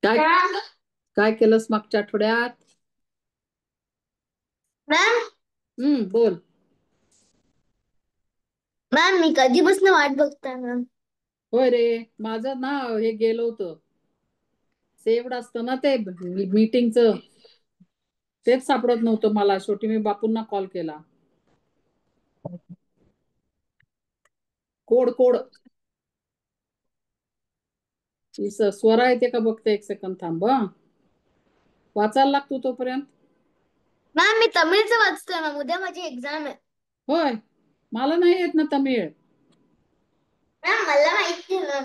काय काय केलंस मागच्या आठवड्यात? मॅम बोल. मॅम मी कधीपासून वाट बघताय मॅम. होय रे, माझं ना हे गेलं होतं, सेव्ड असतं ना ते मीटिंगचं, तेच सापडत नव्हतं मला. शेवटी मी बापूंना कॉल केला. कोड कोड स्वरा येते का बघते, एक सेकंद थांब. वाचायला लागतो तोपर्यंत. मॅम मी तमिळचं वाचतोय मॅम, उद्या माझी एक्झाम आहे. होय, मला नाही येत ना तमिळ. मॅम मला माहिती आहे मॅम.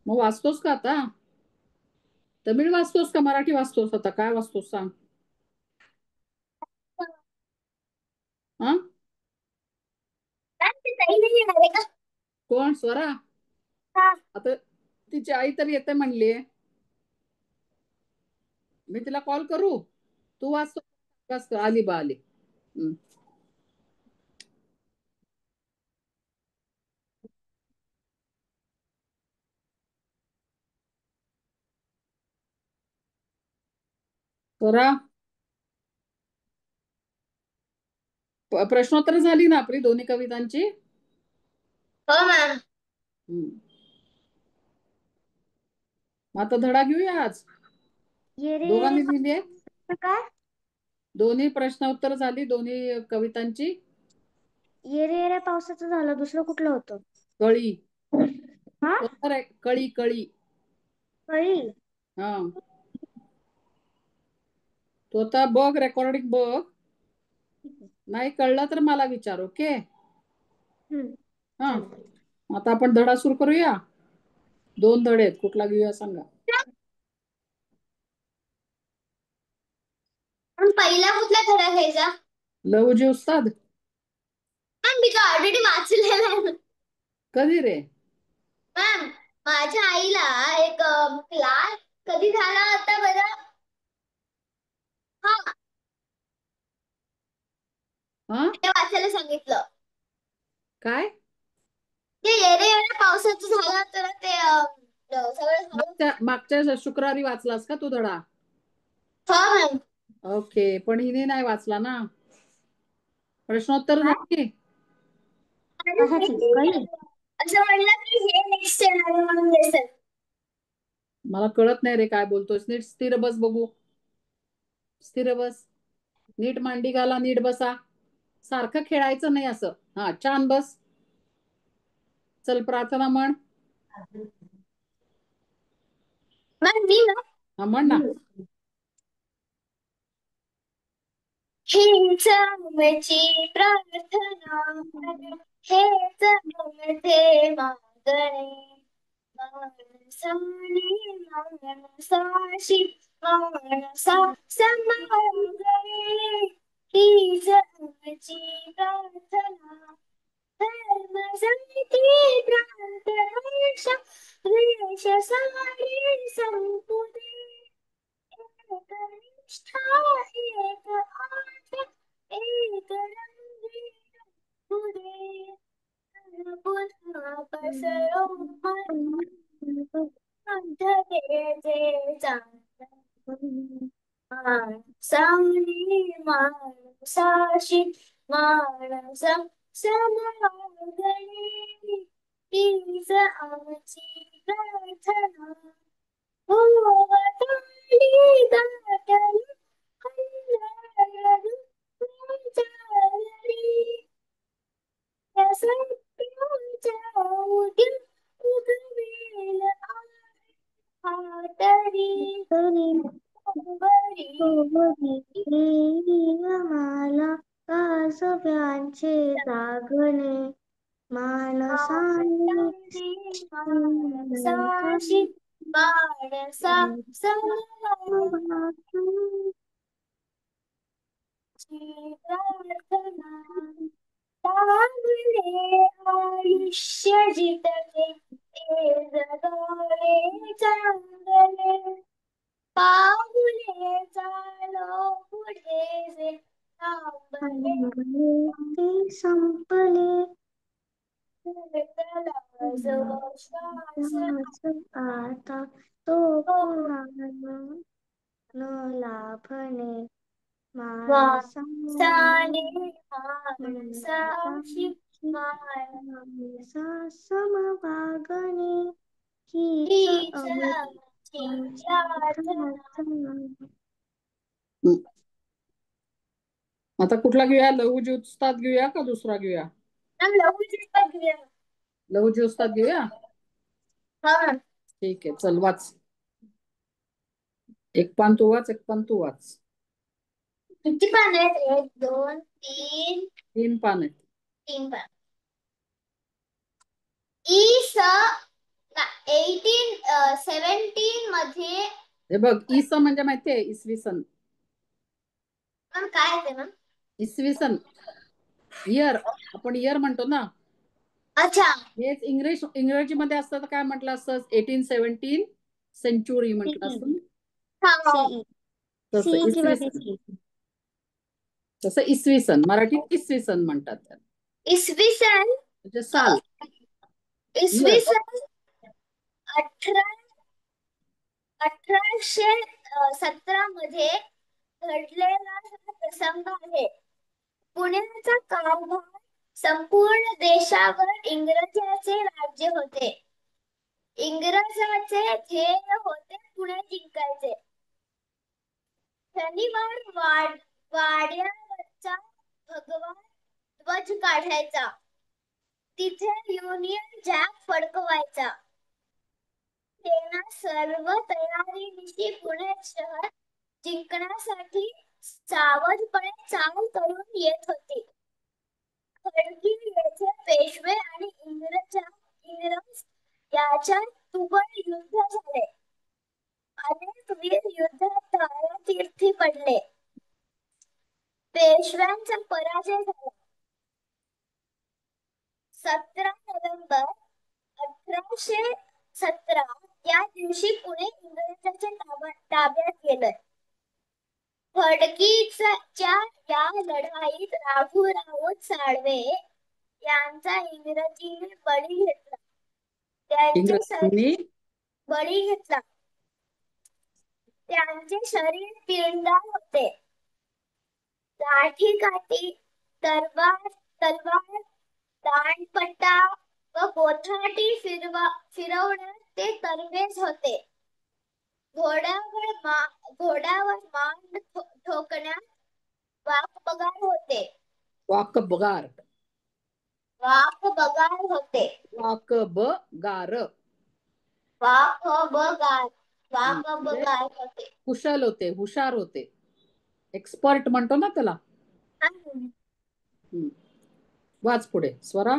मग वाचतोस का आता? तमिळ वाचतोस का मराठी वाचतोस? आता काय वाचतोस सांग. हा, मॅम ते ताई नाही येणार आहे का? कोण? स्वरा? हा. आता तिची आई तर येते म्हणली. मी तिला कॉल करू? तू वाचतो? आली बा आली. स्वरा, प्रश्नोत्तर झाली ना आपली दोन्ही कवितांची? हो मॅम. मग आता धडा घेऊया आज. ये रे ये रे दोघांनी लिहिली काय? दोन्ही प्रश्न उत्तर झाली दोन्ही कवितांची. ये रे ये रे पावसाचं झालं, दुसरं कुठलं होतं? कळी. हा, उत्तर आहे कळी कळी. कळी. हा, तो आता बघ, रेकॉर्डिंग बघ. नाही कळलं तर मला विचार. ओके. हा, चालतंय. आता आपण धडा सुरू करूया. 2 धडे आहेत, कुठला घेऊया सांगा. पण पहिला कुठला धडा घ्यायचा? लहुजी उस्ताद. मॅम मी तो ऑलरेडी वाचलेला आहे. कधी रे? मॅम माझ्या आईला एक क्लास कधी झाला होता बरं? हा, हा, ते वाचायला सांगितलं. काय? ते येरे येरे पावसाचं झालं तर ते सगळं. मागच्या शुक्रवारी वाचलास का तू धडा? हो मॅम. ओके, पण हिने नाही वाचला ना. प्रश्नोत्तर झाली. असं म्हणलं की हे नेक्स्ट येणार आहे म्हणून लेसन. मला कळत नाही रे काय बोलतोस. नीट स्थिर बस बघू. स्थिर बस. नीट मांडी घाला, नीट बसा. सारखं खेळायचं नाही असं. हा, छान बस. चल प्रार्थना म्हण. मॅम मी ना, हा म्हण ना. हेच आमची प्रार्थना, हेच आमचे मागणे, माणसाने माणसाशी माणसा समागणे. हीच आमची प्रार्थना, धर्म जाती प्रांत देश सारे संपू दे. एक निष्ठा, एक आशा, एक रंगीत फुले, पुन्हा पसरो अंधतेचे चांदणे. माणसाने माणसाशी माणसा समागणे, हीच आमची प्रार्थना. भोवताली दाटली अंधारली, चालली मला कासव्यांचे जागणे मानसाने माणसाशी माणसा प्रार्थना लागले आयुष्य जितले ते जगले चांगले पाऊले चालो पुढे जे थांबले ते संपले आता तो पुन्हा न लाभणे माणसाने माणसाशी माणसा समवागणे हीच प्रार्थना. आता कुठला घेऊया? लहुजी उस्ताद घेऊया का दुसरा घेऊया? लहुजी उस्ताद घेऊया. ठीक आहे, चल वाच. एक पान तू वाच, एक पान तू वाच. किती पान आहेत? 1 2 3 3 पान आहेत. 3 पान. इ.स. 1817 मध्ये हे बघ, ईस म्हणजे माहितीये? इसवी सन. काय आहे मॅम? इसवी सन, इयर. आपण इयर म्हणतो ना. अच्छा. हेच इंग्रजीमध्ये असतं तर काय म्हटलं असतं? 1817 सेंचुरी म्हटलं असतं. तसं इसवी सन, मराठीत इसवी सन म्हणतात त्याला. इसवी सन म्हणजे साल. इसवी सन 1817 मध्ये घडलेला हा प्रसंग आहे. पुण्याचा कारभार संपूर्ण देशावर इंग्रजांचे राज्य होते. इंग्रजांचे ध्येय होते पुणे जिंकायचे. शनिवार वाड्यावरचा भगवा ध्वज काढायचा. तिथे युनियन जॅक फडकवायचा. सेना सर्व तयारीनिशी पुणे शहर जिंकण्यासाठी सावधपणे चाल करून येत होती. खडकी येथे पेशवे आणि इंग्रज याच्यात तुबळ युद्ध झाले. अनेक वीर युद्धात तारातीर्थी पडले. पेशव्यांचा पराजय झाला. 17 नोव्हेंबर 1817 या दिवशी पुणे इंग्रजांच्या ताब्यात गेलं. खडकीच्या या लढाईत राघू राऊत साळवे यांचा इंग्रजीने बळी घेतला. बळी घेतला. त्यांचे शरीर पिंडाळ होते. लाठीकाठी, तलवार, दांडपट्टा व कोठाटी फिरवण्यात ते तरबेज होते. घोड्यावर मान ठोकण्यात वाकबगार होते. वाकबगार होते. कुशल होते, हुशार होते. एक्सपर्ट म्हणतो ना त्याला. वाच पुढे स्वरा.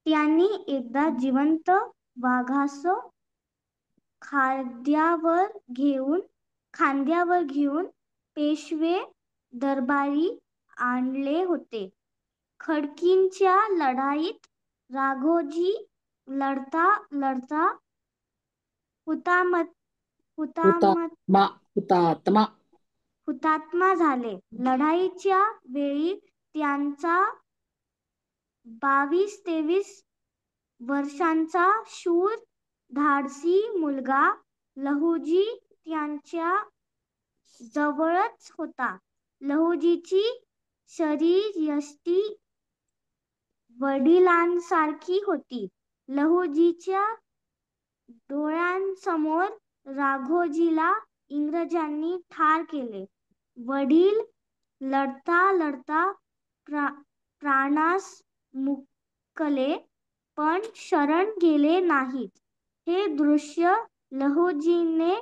त्यांनी एकदा जिवंत वाघास खांद्यावर घेऊन पेशवे दरबारी आणले होते. खडकीच्या लढाईत राघोजी लढता हुतात्मा झाले. लढाईच्या वेळी त्यांचा 22-23 वर्षांचा शूर धाडसी मुलगा लहुजी त्यांच्या जवळच होता. लहुजीची शरीरयष्टी वडिलांसारखी होती. लहुजीच्या डोळ्यांसमोर राघोजीला इंग्रजांनी ठार केले. वडील लढता प्राणास मुकले पण शरण गेले नाहीत. हे दृश्य लहुजीने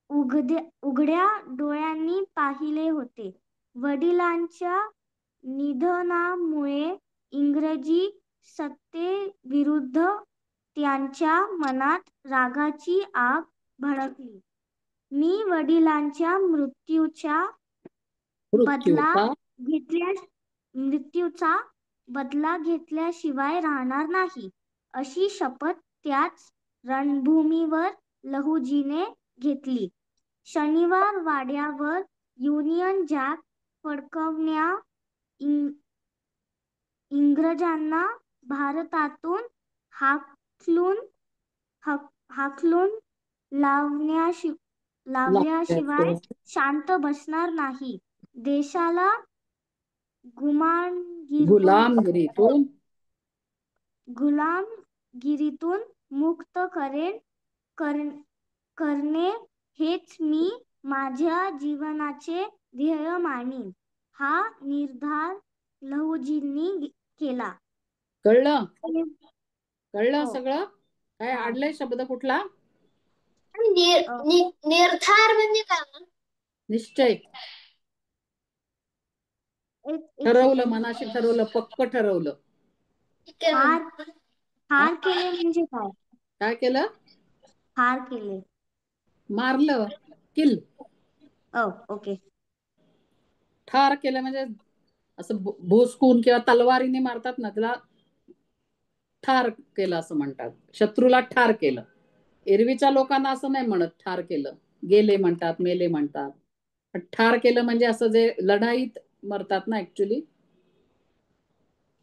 उघड्या डोळ्यांनी पाहिले होते. वडिलांच्या निधनामुळे इंग्रजी सत्तेविरुद्ध त्यांच्या मनात रागाची आग भडकली. मी वडिलांच्या मृत्यूचा बदला घेतल्याशिवाय राहणार नाही, अशी शपथ त्याच रणभूमीवर लहुजीने घेतली. शनिवार वाड्यावर युनियन जॅक फडकवण्या इंग्रजांना भारतातून हाकलून लावल्याशिवाय शांत बसणार नाही. देशाला गुलामगिरीतून मुक्त करणे हेच मी माझ्या जीवनाचे ध्येय मानीन. हा निर्धार लहुजींनी केला. कळलं सगळं? काय अडलंय शब्द कुठला? निर्धार म्हणजे काय? निश्चय. ठरवलं, मनाशी ठरवलं, पक्क ठरवलं. हार केले म्हणजे काय? काय केलं? हार केले, मारलं, किल. ओके. ठार केलं म्हणजे असं भोसकून किंवा तलवारीने मारतात ना, त्याला ठार केलं असं म्हणतात. शत्रूला ठार केलं. एरवीच्या लोकांना असं नाही म्हणत ठार केलं, गेले म्हणतात, मेले म्हणतात. ठार केलं म्हणजे असं जे लढाईत मरतात ना, ऍक्च्युली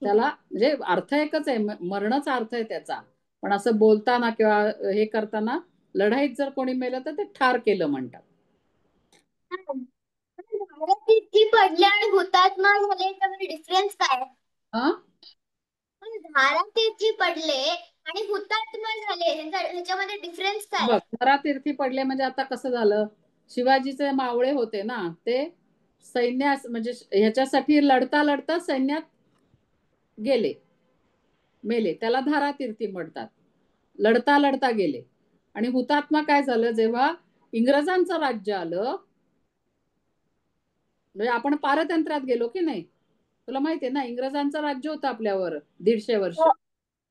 त्याला म्हणजे अर्थ एकच आहे, मरणच अर्थ आहे त्याचा. पण असं बोलताना किंवा हे करताना लढाईत जर कोणी मेलं तर ते ठार केलं म्हणतात. धारातीर्थी पडले आणि हुतात्मा झाले याच्यामध्ये डिफरन्स काय? धारातीर्थी पडले आणि हुतात्मा झाले ह्याच्यामध्ये डिफरन्स काय? धारातीर्थी पडले म्हणजे आता कसं झालं, शिवाजीचे मावळे होते ना, ते सैन्यास म्हणजे ह्याच्यासाठी लढता लढता सैन्यात गेले, मेले, त्याला धारातीर्थी म्हणतात. लढता लढता गेले. आणि हुतात्मा काय झालं, जेव्हा इंग्रजांचं राज्य आलं, म्हणजे आपण पारतंत्र्यात गेलो की नाही, तुला माहितीये ना, इंग्रजांचं राज्य होतं आपल्यावर 150 वर्ष.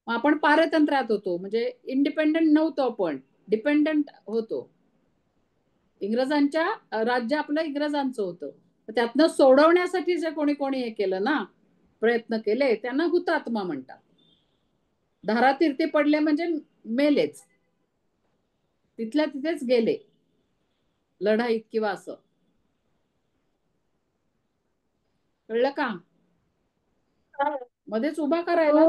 मग आपण पारतंत्र्यात होतो, म्हणजे इंडिपेंडंट नव्हतो, आपण डिपेंडंट होतो. इंग्रजांच्या राज्य आपलं इंग्रजांचं होतं. त्यातनं सोडवण्यासाठी जे कोणी कोणी हे केलं ना, प्रयत्न केले, त्यांना हुतात्मा म्हणतात. धारातीर्थी पडले म्हणजे मेलेच, तिथल्या तिथेच गेले लढाईत किंवा असं. कळलं का? मध्येच उभा करायला.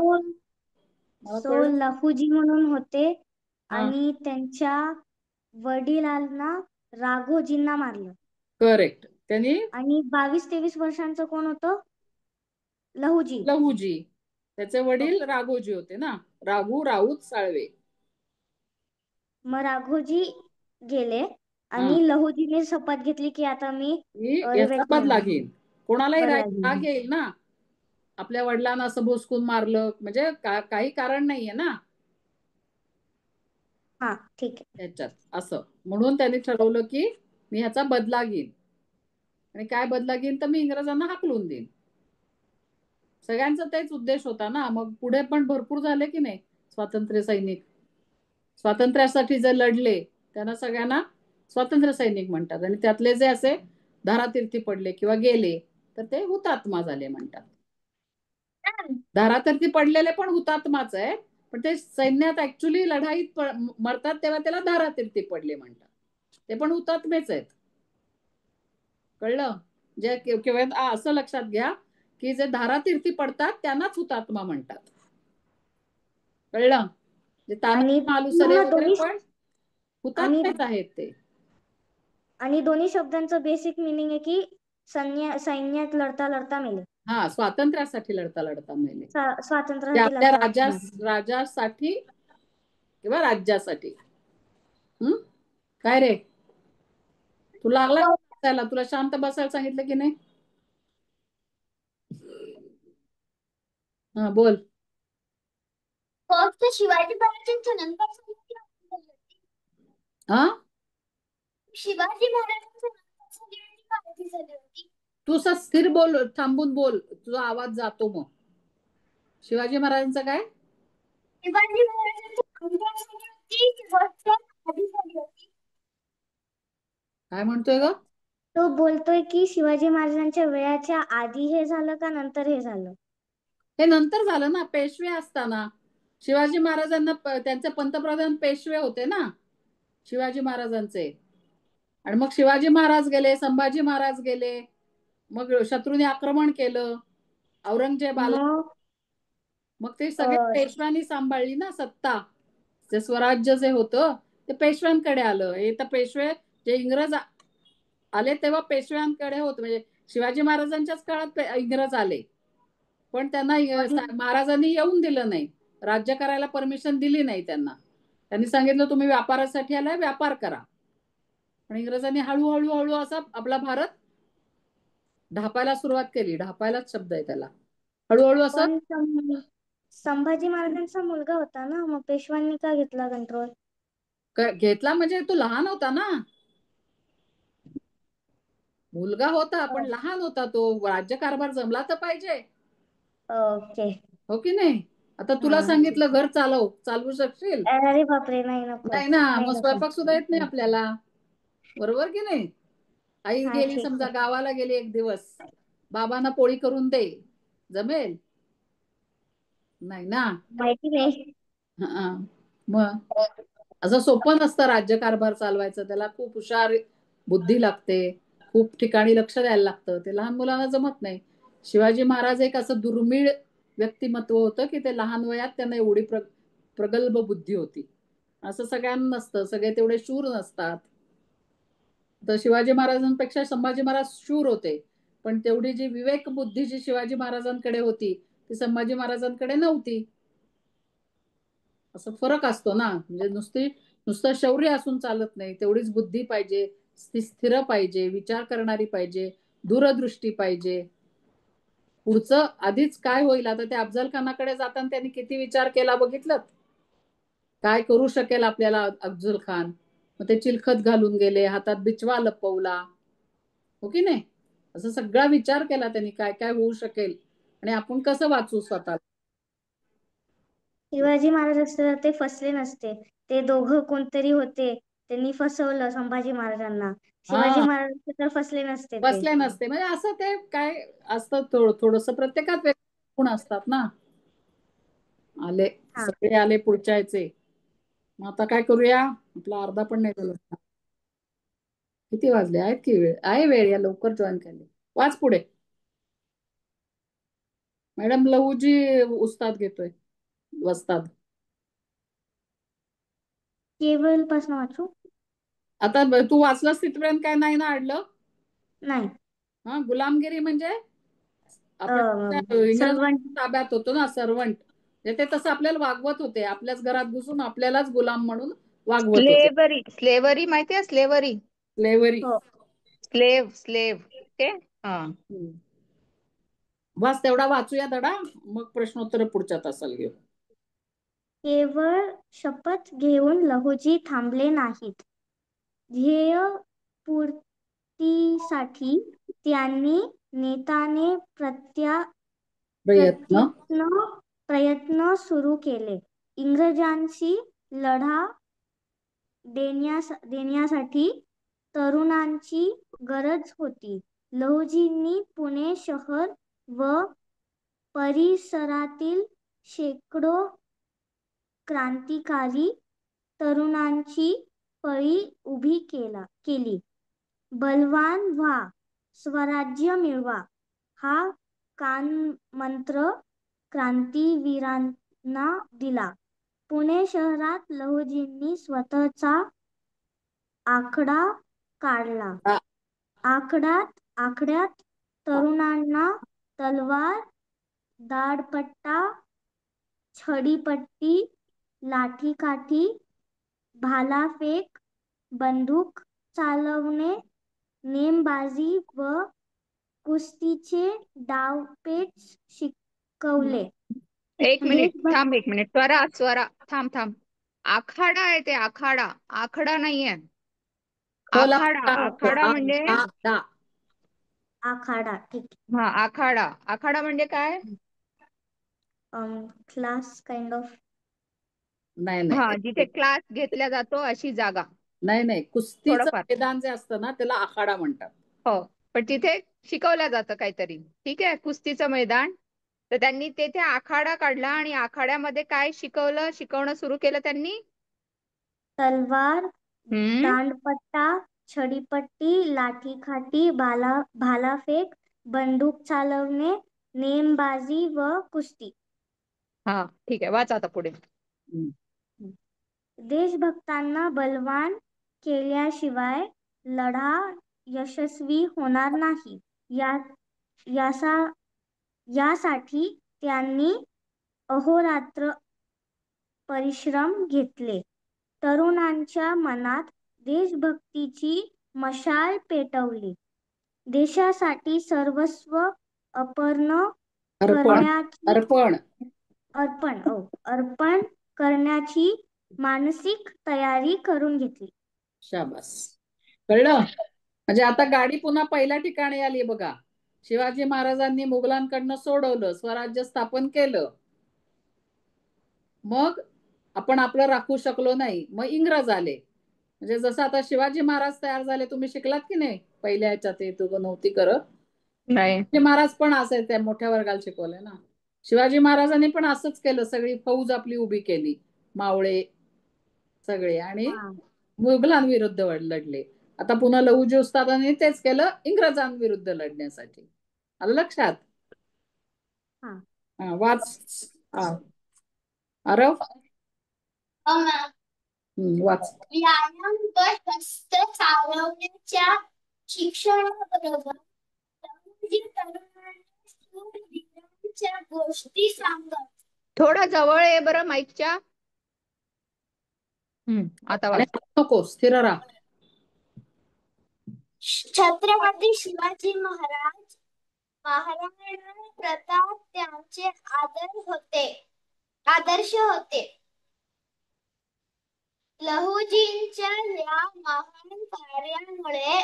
लहुजी म्हणून होते आणि त्यांच्या वडिलांना राघोजींना मारलं. करेक्ट. त्यांनी आणि 22-23 वर्षांचं कोण होतं? लहुजी. त्याचे वडील राघोजी होते ना, राघू राऊत साळवे. मग राघोजी गेले आणि लहुजीने शपथ घेतली की आता मी याचा बदला घेईन. कोणालाही राग येईल ना, आपल्या वडिलांना असं भोसकून मारलं म्हणजे काही कारण नाहीये ना. हा, ठीक आहे. त्याच्यात असं म्हणून त्यांनी ठरवलं की मी ह्याचा बदला घेईन. आणि काय बदला घेईन तर मी इंग्रजांना हाकलून देईन. सगळ्यांचा तेच उद्देश होता ना. मग पुढे पण भरपूर झाले की नाही स्वातंत्र्य सैनिक. स्वातंत्र्यासाठी जे लढले त्यांना सगळ्यांना स्वातंत्र्य सैनिक म्हणतात. आणि त्यातले जे असे धारातीर्थी पडले किंवा गेले तर ते हुतात्मा झाले म्हणतात. धारातीर्थी पडलेले पण हुतात्माच आहे, पण ते सैन्यात ऍक्च्युली लढाईत मरतात तेव्हा त्याला धारातीर्थी पडले म्हणतात. ते पण हुतात्मेच आहेत. कळलं? जे किंवा असं लक्षात घ्या की जे धारातीर्थी पडतात त्यांनाच हुतात्मा म्हणतात. कळलं? जे तानाजी मालुसरे वगैरे पण हुतात्मेच आहेत ते. आणि दोन्ही शब्दांचं बेसिक मिनिंग आहे की सैन्यात लढता लढता मेले. हा, स्वातंत्र्यासाठी लढता लढता मेले. स्वातंत्र्यासाठी आपल्या राजासाठी किंवा राज्यासाठी. काय रे, तू लागला बसायला? तुला शांत बसायला सांगितलं की नाही? हा, बोल. फक्त शिवाजी महाराजांच्या नंतर हा, शिवाजी महाराजांच्या काळाची झाली होती. तू असं स्थिर बोल, थांबून बोल, तुझा आवाज जातो मग. शिवाजी महाराजांचं काय? शिवाजी महाराजांच्या आधी झाली होती. काय म्हणतोय ग? तो बोलतोय की शिवाजी महाराजांच्या वेळाच्या आधी हे झालं का नंतर हे झालं? हे नंतर झालं ना, पेशवे असताना. शिवाजी महाराजांना त्यांचे पंतप्रधान पेशवे होते ना शिवाजी महाराजांचे. आणि मग शिवाजी महाराज गेले, संभाजी महाराज गेले, मग शत्रूने आक्रमण केलं, औरंगजेब आला, मग मग ते सगळे पेशव्यांनी सांभाळली ना सत्ता. जे स्वराज्य जे होतं ते पेशव्यांकडे आलं. हे तर पेशवे जे इंग्रज आले तेव्हा पेशव्यांकडे होत, म्हणजे शिवाजी महाराजांच्याच काळात इंग्रज आले, पण त्यांना महाराजांनी येऊन दिलं नाही, राज्य करायला परमिशन दिली नाही त्यांना. त्यांनी सांगितलं तुम्ही व्यापारासाठी आलाय, व्यापार करा. पण इंग्रजांनी हळूहळू हळू असा आपला भारत ढापायला सुरुवात केली. ढापायलाच शब्द आहे त्याला. हळूहळू असं. पण संभाजी महाराजांचा मुलगा होता ना, मग पेशव्यांनी का घेतला कंट्रोल? घेतला म्हणजे तू लहान होता ना. मुलगा होता पण लहान होता तो. राज्यकारभार जमला तर पाहिजे. ओके. हो की नाही? आता तुला सांगितलं घर चालवू शकशील? अरे बापरे, नाही नको. नाही ना, नाही मग नको. स्वयंपाक सुद्धा येत नाही आपल्याला, बरोबर की नाही? आई हा, गेली ठीक समजा, आहे. गावाला गेली एक दिवस, बाबांना पोळी करून दे, जमेल? नाही ना. माहिती नाही. हा, मग असं सोपं नसतं राज्यकारभार चालवायचं. त्याला खूप हुशार बुद्धी लागते, खूप ठिकाणी लक्ष द्यायला लागतं. ते लहान मुलांना जमत नाही. शिवाजी महाराज एक असं दुर्मिळ व्यक्तिमत्व होतं की ते लहान वयात त्यांना एवढी प्रगल्भ बुद्धी होती. असं सगळ्यांना नसतं, सगळे तेवढे शूर नसतात. तर शिवाजी महाराजांपेक्षा संभाजी महाराज शूर होते, पण तेवढी जी विवेक बुद्धी जी शिवाजी महाराजांकडे होती ती संभाजी महाराजांकडे नव्हती. असं फरक असतो ना. म्हणजे नुसतं शौर्य असून चालत नाही, तेवढीच बुद्धी पाहिजे, स्थिर पाहिजे, विचार करणारी पाहिजे, दूरदृष्टी पाहिजे. पुढचं आधीच काय होईल. आता ते अफजल खानाकडे जाताना त्यांनी किती विचार केला बघितलं, काय करू शकेल आपल्याला अफजल खान. मग ते चिलखत घालून गेले, हातात बिचवा लपवला, हो की नाही? असं सगळा विचार केला त्यांनी, काय काय होऊ शकेल आणि आपण कसं वाचू स्वतः. शिवाजी महाराज असते तर ते फसले नसते. ते दोघं कोणतरी होते, त्यांनी फसवलं संभाजी महाराजांना. शिवाजी हा, महाराज असते तर फसले नसते ते. बसले नसते. म्हणजे असं ते काय असतं, थोडस प्रत्येकात गुण असतात ना. आले, हा, सगळे आले पुढच्या याचे. मग आता काय करूया, आपला अर्धा पण नाही झाला. किती वाजले आहेत की वेळ आहे, वेळ या लवकर जॉईन केले. वाच पुढे. मॅडम लहूजी उस्ताद घेतोय, वस्ताद. केवळ पासून वाचू? आता तू वाचलास तिथपर्यंत काय नाही ना अडलं? नाही. हा, गुलामगिरी म्हणजे आपण इंग्रज सर्वंट. ताब्यात होतो ना, सर्वंट. ते तसं आपल्याला वागवत होते, आपल्याच घरात घुसून आपल्यालाच गुलाम म्हणून वागवत होते. स्लेवरी, स्लेवरी माहितीये? Slavery, slavery. हो. स्लेव, स्लेव ते. हा, बस तेवढा वाचूया धडा, मग प्रश्नोत्तर पुढच्या तासाला घेऊ. केवळ शपथ घेऊन लहुजी थांबले नाहीत. ध्येय पूर्तीसाठी त्यांनी नेटाने प्रयत्न. प्रयत्न सुरू केले. इंग्रजांशी लढा देण्यासाठी तरुणांची गरज होती. लहुजींनी पुणे शहर व परिसरातील शेकडो क्रांतिकारी तरुणांची फळी उभी केली. बलवान व्हा, स्वराज्य मिळवा हा कानमंत्र क्रांतिवीरांना दिला. पुणे शहरात लहुजींनी स्वतःचा आकडा काढला. आकड्यात तरुणांना तलवार, दांडपट्टा, छडीपट्टी, लाठीकाठी, भालाफेक, बंदूक चालवणे, नेमबाजी व कुस्तीचे डावपेच शिकवले. एक मिनिट देशभर थांब, एक मिनिट. स्वरा, स्वरा, थांब थांब. आखाडा आहे ते, आखाडा. आखडा नाहीये. खोला आखाडा, आखाडा म्हणजे आखाडा, ठीक हा, आखाडा. आखाडा म्हणजे काय? आहे. Class kind of. नाही हा, नाही जिथे क्लास घेतला जातो अशी जागा. नाही नाही, कुस्तीचं थोडंफार. मैदान जे असतं ना त्याला आखाडा म्हणतात. हो, पण तिथे शिकवलं जातं काहीतरी. ठीक आहे, कुस्तीचं मैदान. तर त्यांनी तेथे आखाडा काढला आणि आखाड्यामध्ये काय शिकवणं सुरू केलं त्यांनी? तलवार, हम्म. दांडपट्टा, छडीपट्टी, लाठीकाठी, भालाफेक, बंदूक चालवणे, नेमबाजी व कुस्ती. हा, ठीक आहे, वाचा आता पुढे. हम्म. देशभक्तांना बलवान केल्याशिवाय लढा यशस्वी होणार नाही. यासाठी त्यांनी अहोरात्र परिश्रम घेतले. तरुणांच्या मनात देशभक्तीची मशाल पेटवली. देशासाठी सर्वस्व अर्पण अर्पण करण्याची अर्पण अर्पण करण्याची मानसिक तयारी करून घेतली. शाबास, कळलं? म्हणजे आता गाडी पुन्हा पहिल्या ठिकाणी आली बघा. शिवाजी महाराजांनी मुघलांकडनं सोडवलं, स्वराज्य स्थापन केलं. मग आपण आपलं राखू शकलो नाही, मग इंग्रज आले. म्हणजे जसं आता शिवाजी महाराज तयार झाले, तुम्ही शिकलात की नाही पहिल्या ह्याच्यात? ते तू नव्हती करत. नाही. शिवाजी महाराज पण असं त्या मोठ्या वर्गाला शिकवलंय ना. शिवाजी महाराजांनी पण असंच केलं, सगळी फौज आपली उभी केली, मावळे सगळे, आणि मुघलांविरुद्ध लढले. आता पुन्हा लहुजी उस्तादांनी तेच केलं इंग्रजांविरुद्ध लढण्यासाठी. आलं लक्षात? वाच. आरव, वाच. व्यायाम व हस्त चालवण्याच्या शिक्षणाबरोबर लहुजी तरुणांना शूरवीरांच्या गोष्टी सांगत. थोडा जवळ आहे बरं माईकच्या. आता आणि वाच. नको, स्थिर राहा. छत्रपती शिवाजी महाराज, महाराणा प्रताप त्यांचे आदर्श होते. लहुजींच्या या महान कार्यामुळे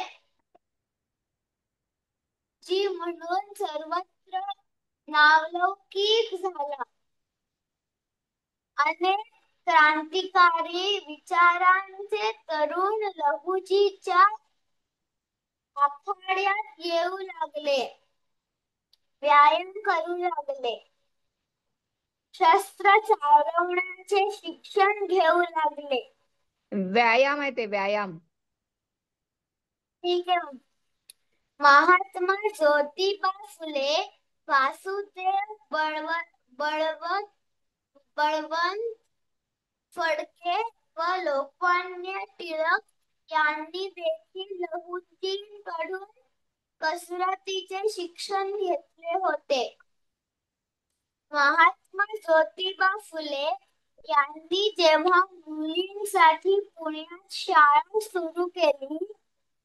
जी म्हणून सर्वत्र नावलौकिक झाला. अनेक क्रांतिकारी विचारांचे तरुण लहुजीच्या आखाड्यात येऊ लागले, व्यायाम करू लागले, शस्त्र चालवण्याचे शिक्षण घेऊ लागले. व्यायाम आहे ते, व्यायाम. ठीक आहे. महात्मा ज्योतिबा फुले, वासुदेव बळवंत फडके व लोकमान्य टिळक यांनी देखील लहुजींकडून कसरतीचे शिक्षण घेतले होते. महात्मा ज्योतिबा फुले यांनी जेव्हा मुलींसाठी पुण्यात शाळा सुरू केली,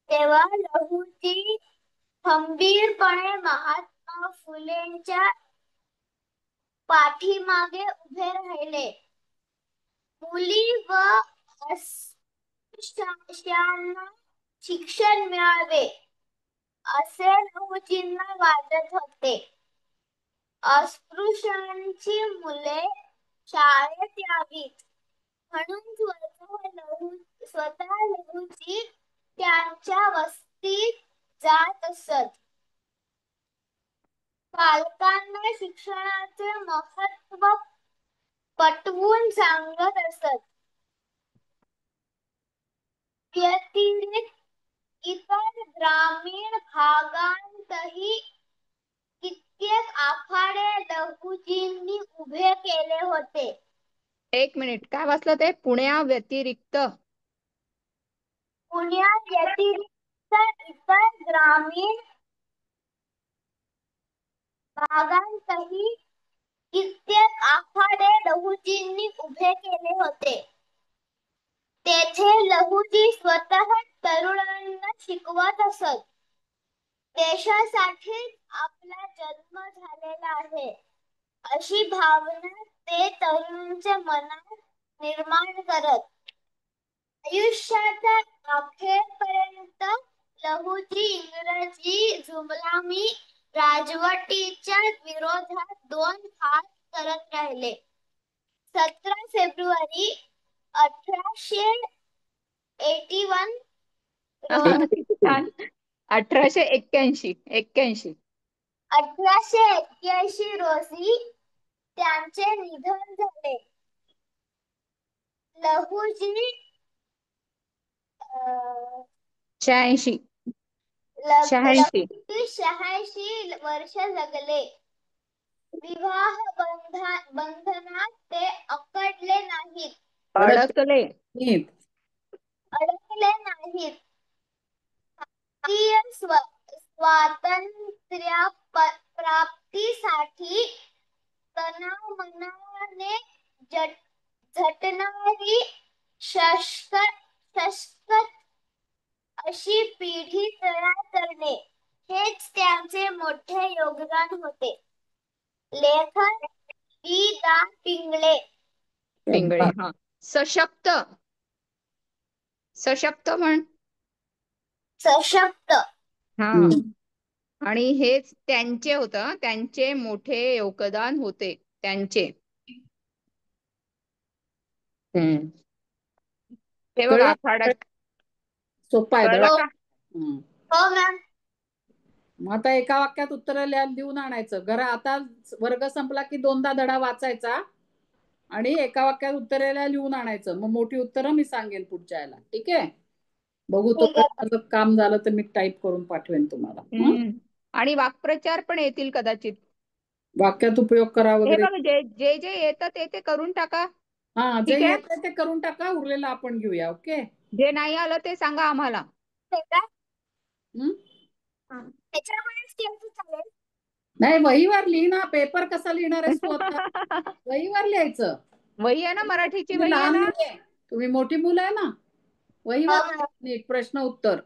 तेव्हा लहुजी खंबीरपणे महात्मा फुलेंच्या पाठीमागे उभे राहिले. मुली व अस्पृश्यांना शिक्षण मिळावे असे लहुजींना वाटत होते. अस्पृश्यांची मुले शाळेत यावीत म्हणून स्वतः लहुजी त्यांच्या वस्तीत जात असत. पालकांना शिक्षणाचे महत्त्व पटवून सांगत असत. व्यतिरिक्त इतर ग्रामीण भागांतही कित्येक आखाडे लहुजींनी उभे केले होते. एक मिनिट, काय वाचलं ते? पुण्या व्यतिरिक्त इतर ग्रामीण भागांतही कित्येक आखाडे लहुजींनी उभे केले होते. तेथे लहुजी स्वतः तरुणांना शिकवत असत. देशासाठीच आपला जन्म झालेला आहे अशी भावना ते तरुणांच्या मनात निर्माण करत. आयुष्याच्या अखेरपर्यंत लहुजी इंग्रजी जुलमी राजवटीच्या विरोधात दोन हात करत राहिले. 17 फेब्रुवारी 1881 किती छान. 1881 1881 रोजी त्यांचे निधन झाले. लहुजी 86 लहुजी 86 वर्ष जगले. विवाह बंधनात ते अडकले नाहीत. भारतीय स्वातंत्र्य प्राप्तीसाठी तनामनाने झटणारी शस्त्र अशी पिढी तयार करणे हेच त्यांचे मोठे योगदान होते. लेखन वि. दा. पिंगळे. हा. सशक्त म्हण. सशक्त. हा. आणि हेच त्यांचे होतं, त्यांचे मोठे योगदान होते त्यांचे. हे बघा आखाडा सोपा आहे कळलं का? हो मॅम. मग आता एका वाक्यात उत्तर लिहून आणायचं. आता वर्ग संपला की 2दा धडा वाचायचा आणि एका वाक्यात उत्तराला लिहून आणायचं. मग मोठी उत्तरं मी सांगेन पुढच्या याला. ठीक आहे. बघू तो माझं काम झालं तर मी टाईप करून पाठवेन तुम्हाला. आणि वाक्प्रचार पण येतील कदाचित. वाक्यात उपयोग करा हे वगैरे. बघ जे येतं ते करून टाका. हा, जे ठीक आहे? येतं ते करून टाका. उरलेलं आपण घेऊया. ओके. जे नाही आलं ते सांगा आम्हाला. नाही, वहीवर लिही ना. पेपर कसा लिहिणार आहेस तू आता? वहीवर लिहायचं. वही आहे ना, मराठीची तुम्ही वही आहे लहान ना. नाहीये. तुम्ही मोठी मुलं आहे ना. वहीवर नीट प्रश्न उत्तर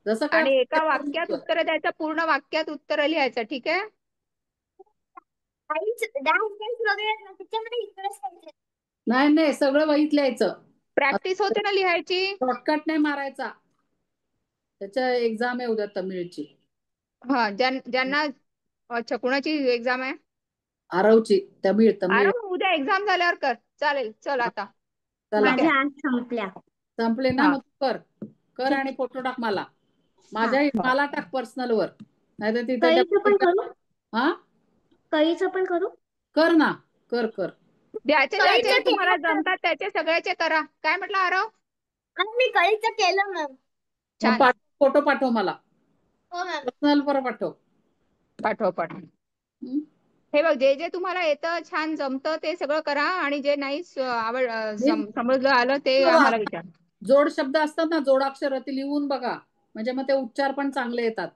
जसं काय आणि एका वाक्यात उत्तर द्यायचं, पूर्ण वाक्यात उत्तर लिहायचं. ठीक आहे. नाही सगळं वहीत लिहायचं. प्रॅक्टिस होते ना लिहायची. शॉर्टकट नाही मारायचा. त्याच्या एक्झाम आहे उद्या तमिळची. हा, ज्यांना अच्छा कुणाची एक्झाम आहे? आरवची. तमिळ. अरे उद्या एक्झाम झाल्यावर कर. चालेल. चल आता. माझ्या आज संपल्या. संपले ना. मग कर आणि फोटो टाक मला. मला टाक पर्सनल वर. नाही तर कळीचं पण तिथे करू. हा, कळीचं पण करू. कर ना. कर. ज्याचे तुम्हाला जमतात त्याचे सगळ्याचे करा. काय म्हटलं आरव? मी कळीचं केलं मॅम. छान. फोटो पाठव मला. हो मॅम. पर्सनल वर पाठव. पाठव. हे बघ, जे तुम्हाला येतं, छान जमतं ते सगळं करा. आणि जे नाही समजलं आलं ते आम्हाला विचार. जोड शब्द असतात ना, जोडाक्षर, ते लिहून बघा. म्हणजे मग ते उच्चार पण चांगले येतात.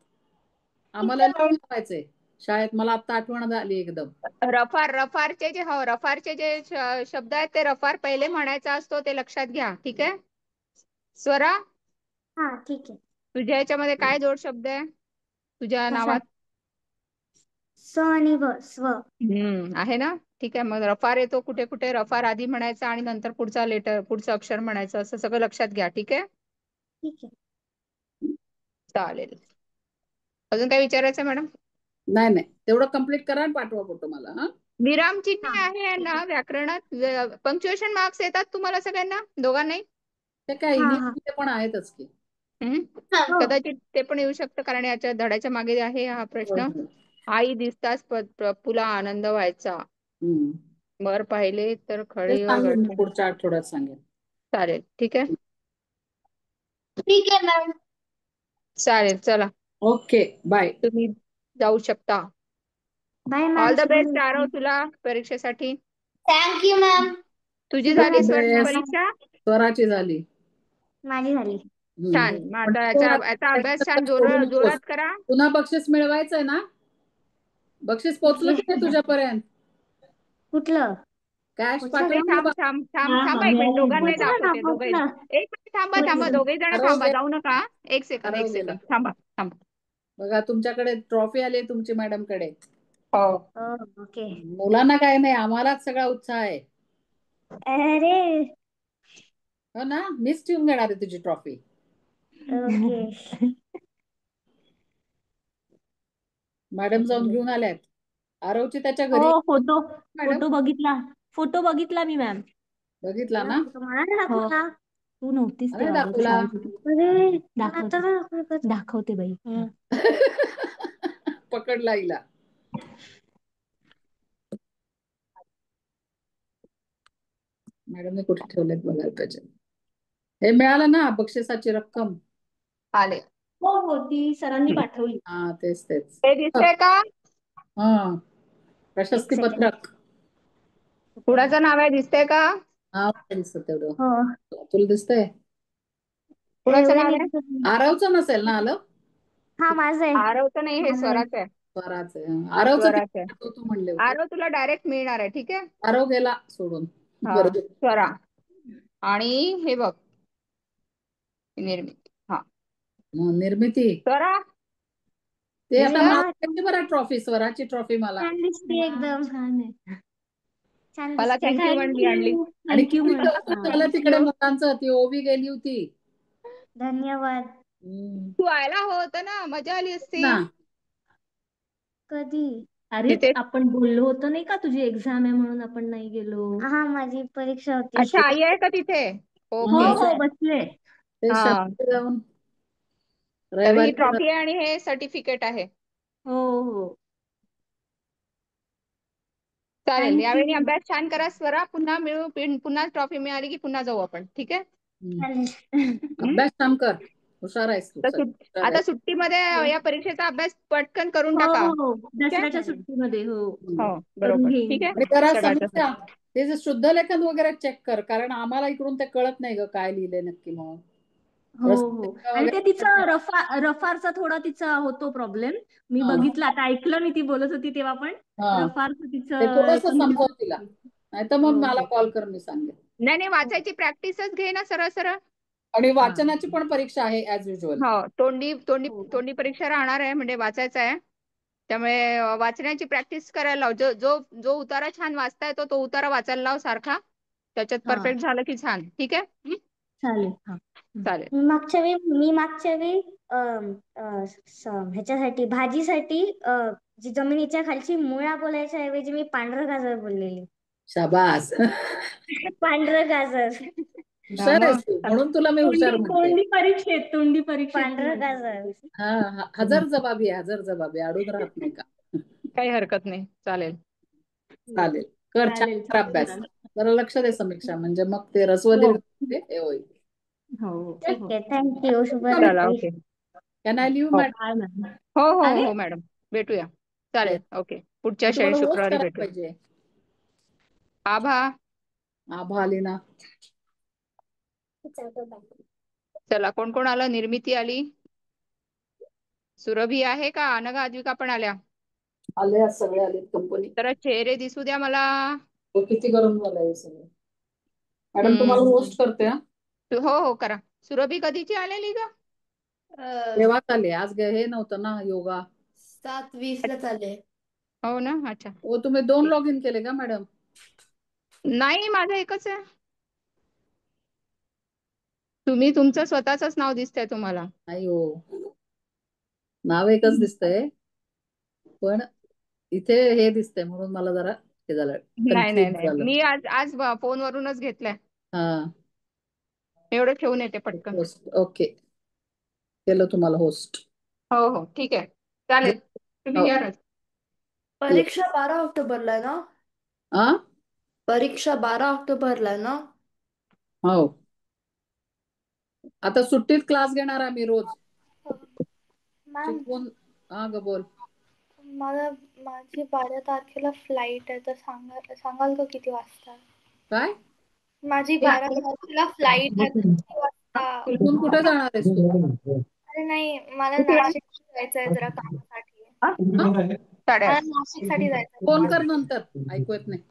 आम्हाला लिहून लावायचे शाळेत. मला आता आठवण झाली एकदम. रफारचे जे शब्द आहेत ते रफार पहिले म्हणायचा असतो, ते लक्षात घ्या. ठीक आहे. स्वरा, हा ठीक आहे. तुझ्या याच्यामध्ये काय जोड शब्द आहे तुझ्या नावात? स आणि व. स्व. आहे ना. ठीक आहे. मग रफार येतो कुठे कुठे. रफार आधी म्हणायचा आणि नंतर पुढचं अक्षर म्हणायचं. असं सगळं लक्षात घ्या. ठीक आहे. ठीक आहे. चालेल. अजून काय विचारायचं मॅडम? नाही तेवढं कम्प्लीट करा आणि पाठवा फोटो मला. हा, विराम चिन्ह आहे ना व्याकरणात. पंक्च्युएशन मार्क्स येतात तुम्हाला सगळ्यांना, दोघांनाही? ते काय इंग्लिश पण आहेतच की. कदाचित ते पण येऊ शकतं, कारण याच्या धड्याच्या मागे आहे हा प्रश्न. आई दिसताच पुला आनंद व्हायचा. वर पाहिले तर खळीवर घडले. पुढच्या आठवड्यात सांगेल. चालेल. ठीक आहे. ठीक आहे मॅम. चालेल. चला. ओके. बाय. तुम्ही जाऊ शकता. Bye ma'am. All the best Aarav तुला परीक्षेसाठी. Thank you ma'am. तुझी झाली परीक्षा? स्वराची झाली. माझी झाली. छान. मग याचा अभ्यास छान जोरात करा. पुन्हा बक्षीस मिळवायचंय ना. बक्षीस पोहोचलं की नाही तुझ्यापर्यंत? कुठलं? कॅश थांब एक मिनिट. दोघांनाही दाखवते. एक मिनिट थांबा. दोघे जण थांबा. जाऊ नका. एक सेकंद थांबा. बघा, तुमच्याकडे ट्रॉफी आली तुमची मॅडम कडे. ओके. मुलांना काय नाही, आम्हालाच सगळा उत्साह आहे. अरे हो ना, मीच ठेवून घेणार आहे तुझी ट्रॉफी. ओके. मॅडम जाऊन घेऊन आल्यात. आरवची त्याच्या घरी. हो, फोटो मॅडम फोटो बघितला मी मॅम. बघितला ना? तुम्हाला नाही दाखवला. तू नव्हतीस नाही तेव्हा ग, तू दाखवला. शाळेत होती. अरे दाखवते बाई. पकडला हिला. मॅडमने कुठे ठेवलेत बघायला पाहिजे. हे मिळालं ना बक्षिसाची रक्कम. आले. हो, ती सरांनी पाठवली. हा तेच तेच. हे दिसतंय का? हा, एक प्रशस्ती सेकंड. पत्रक. कुणाचं नाव आहे दिसतंय का? हा दिसत तेवढं. हो, तुला दिसतंय? कुणाचं एवढं नाव नाही आहे? दिसत नाही. आरवचं नसेल ना आलं? हा माझं आहे. आरवचं नाही, हे स्वराचं आहे. स्वराचं आहे. आरवचं ते स्वराचं आहे. तू म्हणले होते. आरव तुला डायरेक्ट मिळणार आहे, ठीक आहे? आरव गेला सोडून. हा, बरोबर. स्वरा. आणि हे बघ, निर्मिती. हा, निर्मिती. स्वरा ते आता दिसलं? मला बरं ट्रॉफी, स्वराची ट्रॉफी मला. छान दिसते एकदम. छान आहे. छान मला दिसते. थँक्यू म्हणली आणली. आणि थँक्यू किती कौतुक झालं तिकडे मुलांचं. ती ओवी गेली होती. धन्यवाद. तू आयला होतं ना, मजा आली असती. ना कधी? अरे तिथे. आपण बोललो होतो नाही का, तुझी एक्झाम आहे म्हणून आपण नाही गेलो. हा, माझी परीक्षा होती. अच्छा, आई आहे का तिथे? हो ओके. हो, बसले. ते हा, शाळेत जाऊन तर ही रविवारी. ट्रॉफी आहे आणि हे सर्टिफिकेट आहे. हो हो, चालेल, यावेळी थँक्यू. अभ्यास छान करा स्वरा. पुन्हा मिळू, पुन्हा ट्रॉफी मिळाली की पुन्हा जाऊ आपण, ठीक आहे? हम्म? अभ्यास काम कर. हुशार आहेस तू. तर हुशार आता आहेस. सुट्टीमध्ये या परीक्षेचा अभ्यास पटकन करून हो टाका. हो, ठीक आहे? दसऱ्याच्या सुट्टीमध्ये. हो, हो, करून बरोबर. घेईन. ठीक आहे, आणि करा सगळ्याचं. समीक्षा. ते जे शुद्ध लेखन वगैरे चेक कर, कारण आम्हाला इकडून ते कळत नाही ग काय लिहिलंय नक्की म्हणून. हो हो, प्रश्नपत्रिका आणि ते वगैरे तिचं रफारचा थोडा तिचा होतो प्रॉब्लेम. मी हा. बघितलं, आता ऐकलं मी, ती बोलत होती तेव्हा पण. हा. रफारचं ते तिचं थोडस एकदम. समजाव तिला, नाही तर मग हो मला हो कॉल कर, मी सांगेन. नाही वाचायची प्रॅक्टिसच घे ना सरळ सरळ. आणि वाचनाची पण परीक्षा आहे ऍज युजल. हो, तोंडी तोंडी हो. तोंडी परीक्षा राहणार आहे, म्हणजे वाचायचं आहे. त्यामुळे वाचण्याची प्रॅक्टिस करायला लाव. जो जो जो उतारा छान वाचता येतो तो उतारा वाचायला लाव सारखा. त्याच्यात हा, परफेक्ट झालं की छान, ठीक आहे? चालेल. हा, चालेल. मी मागच्या वेळी ह्याच्यासाठी भाजीसाठी जी जमिनीच्या खालची मुळा बोलायच्या ऐवजी मी पांढरं गाजर बोललेली. शाबास. पांढरं गाजर. हुशार आहेस तू, म्हणून तुला मी हुशार म्हणते. तोंडी परीक्षेत पांढरं गाजर. हा, हजर जबाबी आहे, हजर जबाबी, अडून राहत नाही का. काही हरकत नाही, चालेल. चालेल, कर छान चालेल कर अभ्यास. जरा लक्ष दे समीक्षा, म्हणजे मग ते हो हे होईल. हो, ओके, थँक्यू. चला, शुभरात्री. ओके. कॅन आय लिव्ह हो मॅडम? हो हो अरे हो मॅडम, भेटूया. चालेल, ओके. पुढच्या तुम्हाला होस्ट शुक्रवारी करायला भेटूया. पाहिजे. आभा. आभा आली ना. चला, कोण कोण आलं? निर्मिती आली. सुरभी आहे का? अनघा, आद्विका पण आल्या. आले, आज सगळे आले कंपनी. तर चेहरे दिसू द्या मला. किती गरम झालंय सगळं. मॅडम तुम्हाला होस्ट करते. हो हो, करा. सुरभी कधीची आलेली का? तेव्हाच आले, आज हे नव्हतं ना योगा. 7:20 ला चाले. हो ना, अच्छा. हो, तुम्ही 2 लॉग इन केले का मॅडम? नाही, माझं एकच आहे. तुम्ही तुमचं स्वतःच नाव दिसतंय तुम्हाला. नाही हो, नाव एकच दिसतंय, पण इथे हे दिसतंय म्हणून मला जरा हे झालं, नाही नाही कन्फ्युज नाही, झालं. मी आज आज फोनवरूनच घेतलाय. हा, एवढं ठेवून येते पटकन. ओके, केलं तुम्हाला होस्ट. हो हो, ठीक आहे, चालेल. तुम्ही या. परीक्षा 12 ऑक्टोबरला आहे ना? परीक्षा 12 ऑक्टोबरला आहे ना? हो, आता सुट्टीत क्लास घेणार आम्ही रोज. मॅम, शिकवून. हा ग बोल. माझी 12 तारखेला फ्लाईट आहे, तर सांगाल का किती वाजता? काय? माझी 12 तारखेला फ्लाईट आहे, तर किती वाजता? कुठून कुठे जाणार आहेस तू? अरे नाही, मला नाशिक जायचं आहे जरा कामासाठी. मला नाशिकसाठी जायचं फोन आहे. कर नंतर, ऐकू येत नाही.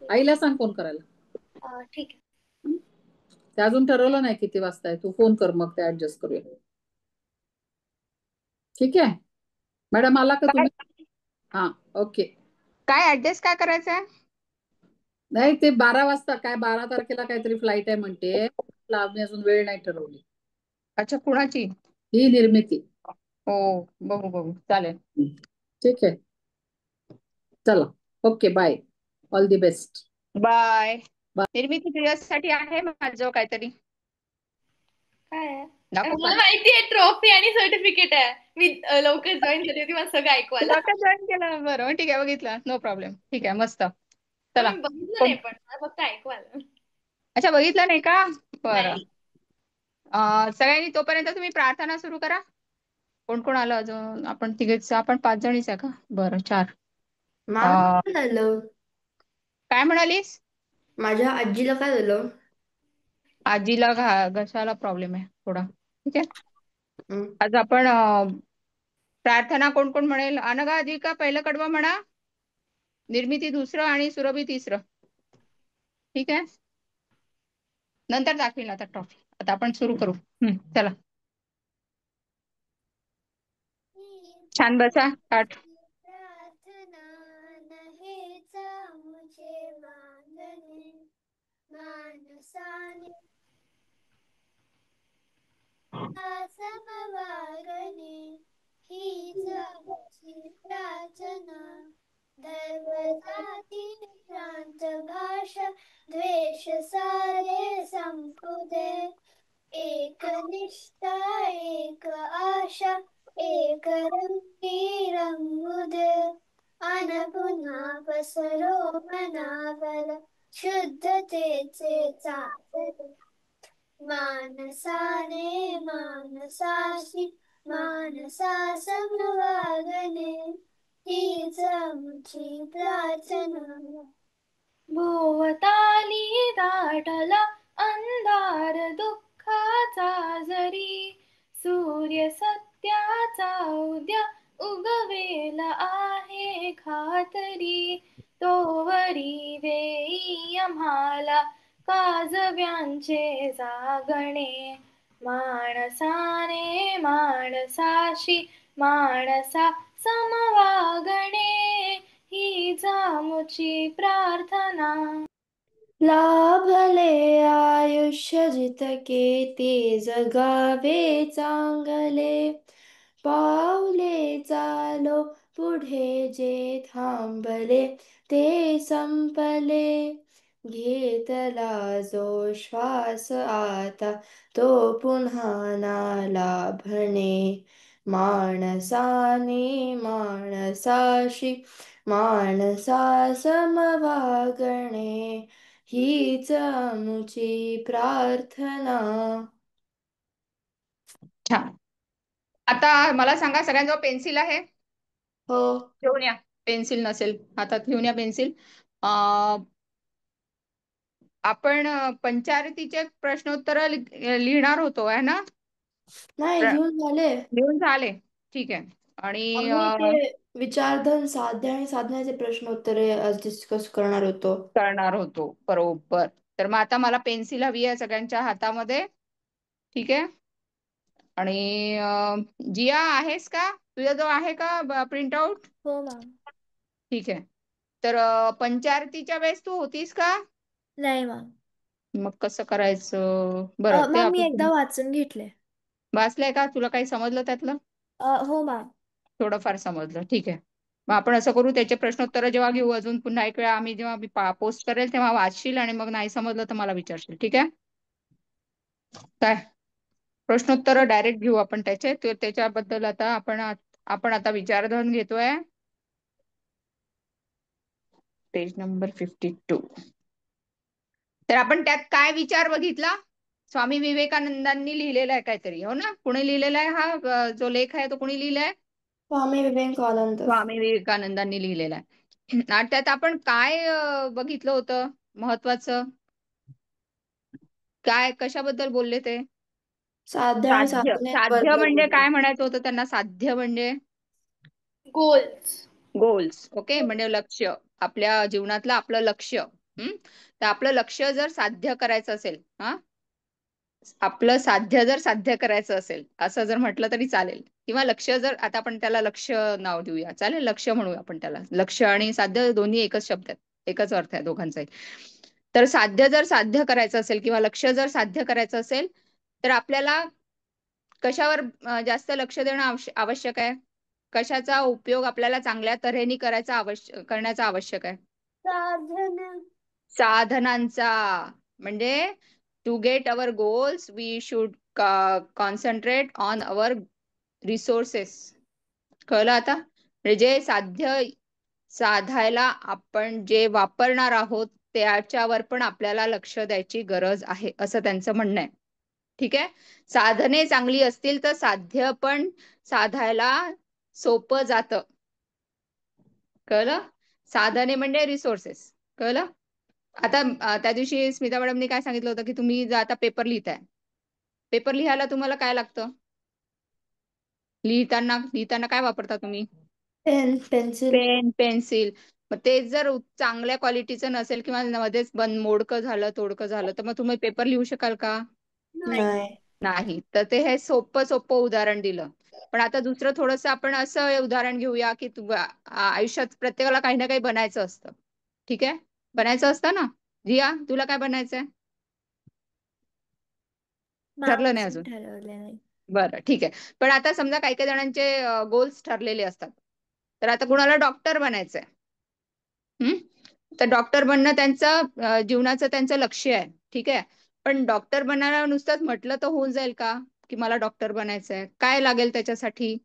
आईला सांग फोन करायला. ठीक आहे. ते अजून ठरवलं नाही किती वाजता आहे, तू फोन कर, मग ते ऍडजस्ट करूया. ठीक आहे मॅडम, आला का तुम्ही? हा, ओके. काय ऍडजस्ट काय करायचं आहे? नाही ते 12 वाजता, काय 12 तारखेला काहीतरी फ्लाईट आहे म्हणते. आम्ही अजून वेळ नाही ठरवली. अच्छा, कुणाची? ही निर्मिती. हो, बघू बघू, चालेल. ठीक आहे, चला, okay, bye, all the best. Bye. Nirmiti, तुझ्यासाठी आहे माझं काहीतरी. काय आहे? दाखव मला का? माहिती आहे, ट्रॉफी आणि सर्टिफिकेट आहे. मी लवकर जॉईन झाली होती, मला सगळं ऐकू आलं. लवकर जॉईन केलं, बरं ठीक आहे, बघितलं, नो प्रॉब्लेम, ठीक आहे, मस्त. पण चला, मी बघितलं कोण? नाही, पण मला फक्त ऐकू आलं. अच्छा, बघितलं नाही का? बरं. नाही. सगळ्यांनी तोपर्यंत तुम्ही प्रार्थना सुरू करा. कोण कोण आलं अजून? आपण तिघेच, आपण 5 जणीच आहे का? बरं, 4. मला काय झालं? काय म्हणालीस? माझ्या आजीला काय झालं? आजीला घशाला प्रॉब्लेम आहे थोडा. ठीक आहे, हं. आज आपण प्रार्थना कोण कोण म्हणेल? अनघा आधी का पहिलं कडवं म्हणा, निर्मिती दुसरं आणि सुरभी तिसरं. ठीक आहे, नंतर दाखवील आता ट्रॉफी. आता आपण सुरू करू. चला, छान बसा, ताट. प्रार्थना नहेचा मुझे मांगने मानसाने समवागणे हीच आमची प्रार्थना धर्म जाती प्रांत भाषा द्वेष सारे संपुदे एक निष्ठा एक आशा एक रंगी रंगुदे अन पुन्हा पसरो मनावर शुद्धतेचे चादर मानसाने मानसाशी मानसा समवागणे हीच आमची प्रार्थना भोवताली दाटला अंधार दुःखाचा जरी सूर्य सत्याचा उद्या उगवेला आहे खातरी तोवरी वेई आम्हाला काजव्यांचे जागणे माणसाने माणसाशी माणसा समवागणे हीच आमची प्रार्थना लाभले आयुष्य जितके ते जगावे चांगले पावले चालो पुढे जे थांबले ते संपले घेतला जो श्वास आता तो पुन्हा ना लाभणे माणसाने माणसाशी माणसा समवागणे हीच आमची प्रार्थना. छान. आता मला सांगा, सगळ्यांजवळ पेन्सिल आहे? हो. घेऊन या. पेन्सिल नसेल हातात, घेऊन या पेन्सिल. आपण पंचायतीचे प्रश्नोत्तर लिहिणार होतो आहे ना? नाही, घेऊन झाले. लिहून झाले, ठीक आहे. आणि आम्ही ते विचारधन साध्य आणि साधण्याचे प्रश्नोत्तरे आज डिस्कस करणार होतो. करणार होतो, बरोबर. तर मग आता मला पेन्सिल हवी आहे सगळ्यांच्या हातामध्ये. ठीक आहे, आणि जिया आहेस का? तुझ्याजवळ आहे का प्रिंट आउट? हो मॅम. ठीक आहे, तर पंचायतीच्या वेळेस तू होतीस का? नाही मॅम. मग कसं करायचं? बरं, ते मॅम मी आपण एकदा वाचून घेतले. वाचलंय का? तुला काही समजलं त्यातलं? हो मॅम. थोडंफार समजलं, ठीक आहे. मग आपण असं करू, त्याचे प्रश्नोत्तर जेव्हा घेऊ अजून पुन्हा एक वेळा, आम्ही जेव्हा पोस्ट करेल तेव्हा वाचशील आणि मग नाही समजलं तर मला विचारशील, ठीक आहे? काय प्रश्नोत्तर डायरेक्ट घेऊ आपण त्याचे, त्याच्याबद्दल आता आपण आता विचारधन घेतोय. Page number 52. तर आपण त्यात काय विचार बघितला? स्वामी विवेकानंदांनी लिहिलेला आहे काहीतरी, हो ना? कुणी लिहिलेला आहे हा जो लेख आहे? तो कुणी लिहिलाय? स्वामी विवेकानंद. स्वामी विवेकानंदांनी लिहिलेला आहे. आणि त्यात आपण काय बघितलं होतं महत्वाचं? काय कशाबद्दल बोलले ते? साध्य आणि साध्य. साधनेवर साध्य भर म्हणजे दिला. काय म्हणायचं होतं त्यांना? साध्य म्हणजे गोल्स. गोल्स. ओके, म्हणजे लक्ष्य, आपल्या जीवनातलं आपलं लक्ष्य. तर आपलं लक्ष्य जर साध्य करायचं असेल, आपलं साध्य जर साध्य करायचं असेल असं जर म्हटलं तरी चालेल, किंवा लक्ष्य जर, आता आपण त्याला लक्ष्य नाव देऊया, चालेल, लक्ष्य म्हणूया आपण त्याला. लक्ष्य आणि साध्य दोन्ही एकच शब्द आहेत, एकच अर्थ आहे दोघांचाही. तर साध्य जर साध्य करायचं असेल किंवा लक्ष्य जर साध्य करायचं असेल तर आपल्याला कशावर जास्त लक्ष देणं आवश्यक आहे? कशाचा उपयोग आपल्याला चांगल्या तऱ्हेने करण्याचा आवश्यक आहे? साधनांचा. म्हणजे to get our goals we should concentrate on our resources. कळलं आता? म्हणजे जे साधायला आपण जे वापरणार आहोत त्याच्यावर पण आपल्याला लक्ष द्यायची गरज आहे असं त्यांचं म्हणणं आहे. ठीक आहे. साधने चांगली असतील तर साध्य पण साधायला सोपं जातं. कळलं? साधने म्हणजे रिसोर्सेस. कळलं? आता त्या दिवशी स्मिता मॅडमने काय सांगितलं होतं की तुम्ही जर आता पेपर लिहिताय, पेपर लिहायला तुम्हाला काय लागतं? लिहिताना काय वापरता तुम्ही? Pen, pencil. Pen, pencil. मग ते जर चांगल्या क्वालिटीचं नसेल किंवा मध्येच मोडकं झालं, तोडकं झालं, तर मग तुम्ही पेपर लिहू शकाल का? नाही. नाही. तर ते हे सोपं उदाहरण दिलं. पण आता दुसरं थोडंसं आपण असं उदाहरण घेऊया की आयुष्यात प्रत्येकाला काही ना काही बनायचं असतं. ठीक आहे? बनायचं असतं ना. रिया, तुला काय बनायचंय? ठरलं नाही अजून? ठरवलं नाही. बरं, ठीक आहे. पण आता समजा काही काही जणांचे गोल्स ठरलेले असतात. तर आता कुणाला डॉक्टर बनायचंय. तर डॉक्टर बनणं त्यांचं जीवनाचं त्यांचं लक्ष्य आहे. ठीक आहे. पण डॉक्टर बनायला नुसतंच म्हटलं तर होऊन जाईल का की मला डॉक्टर बनायचंय? काय लागेल त्याच्यासाठी?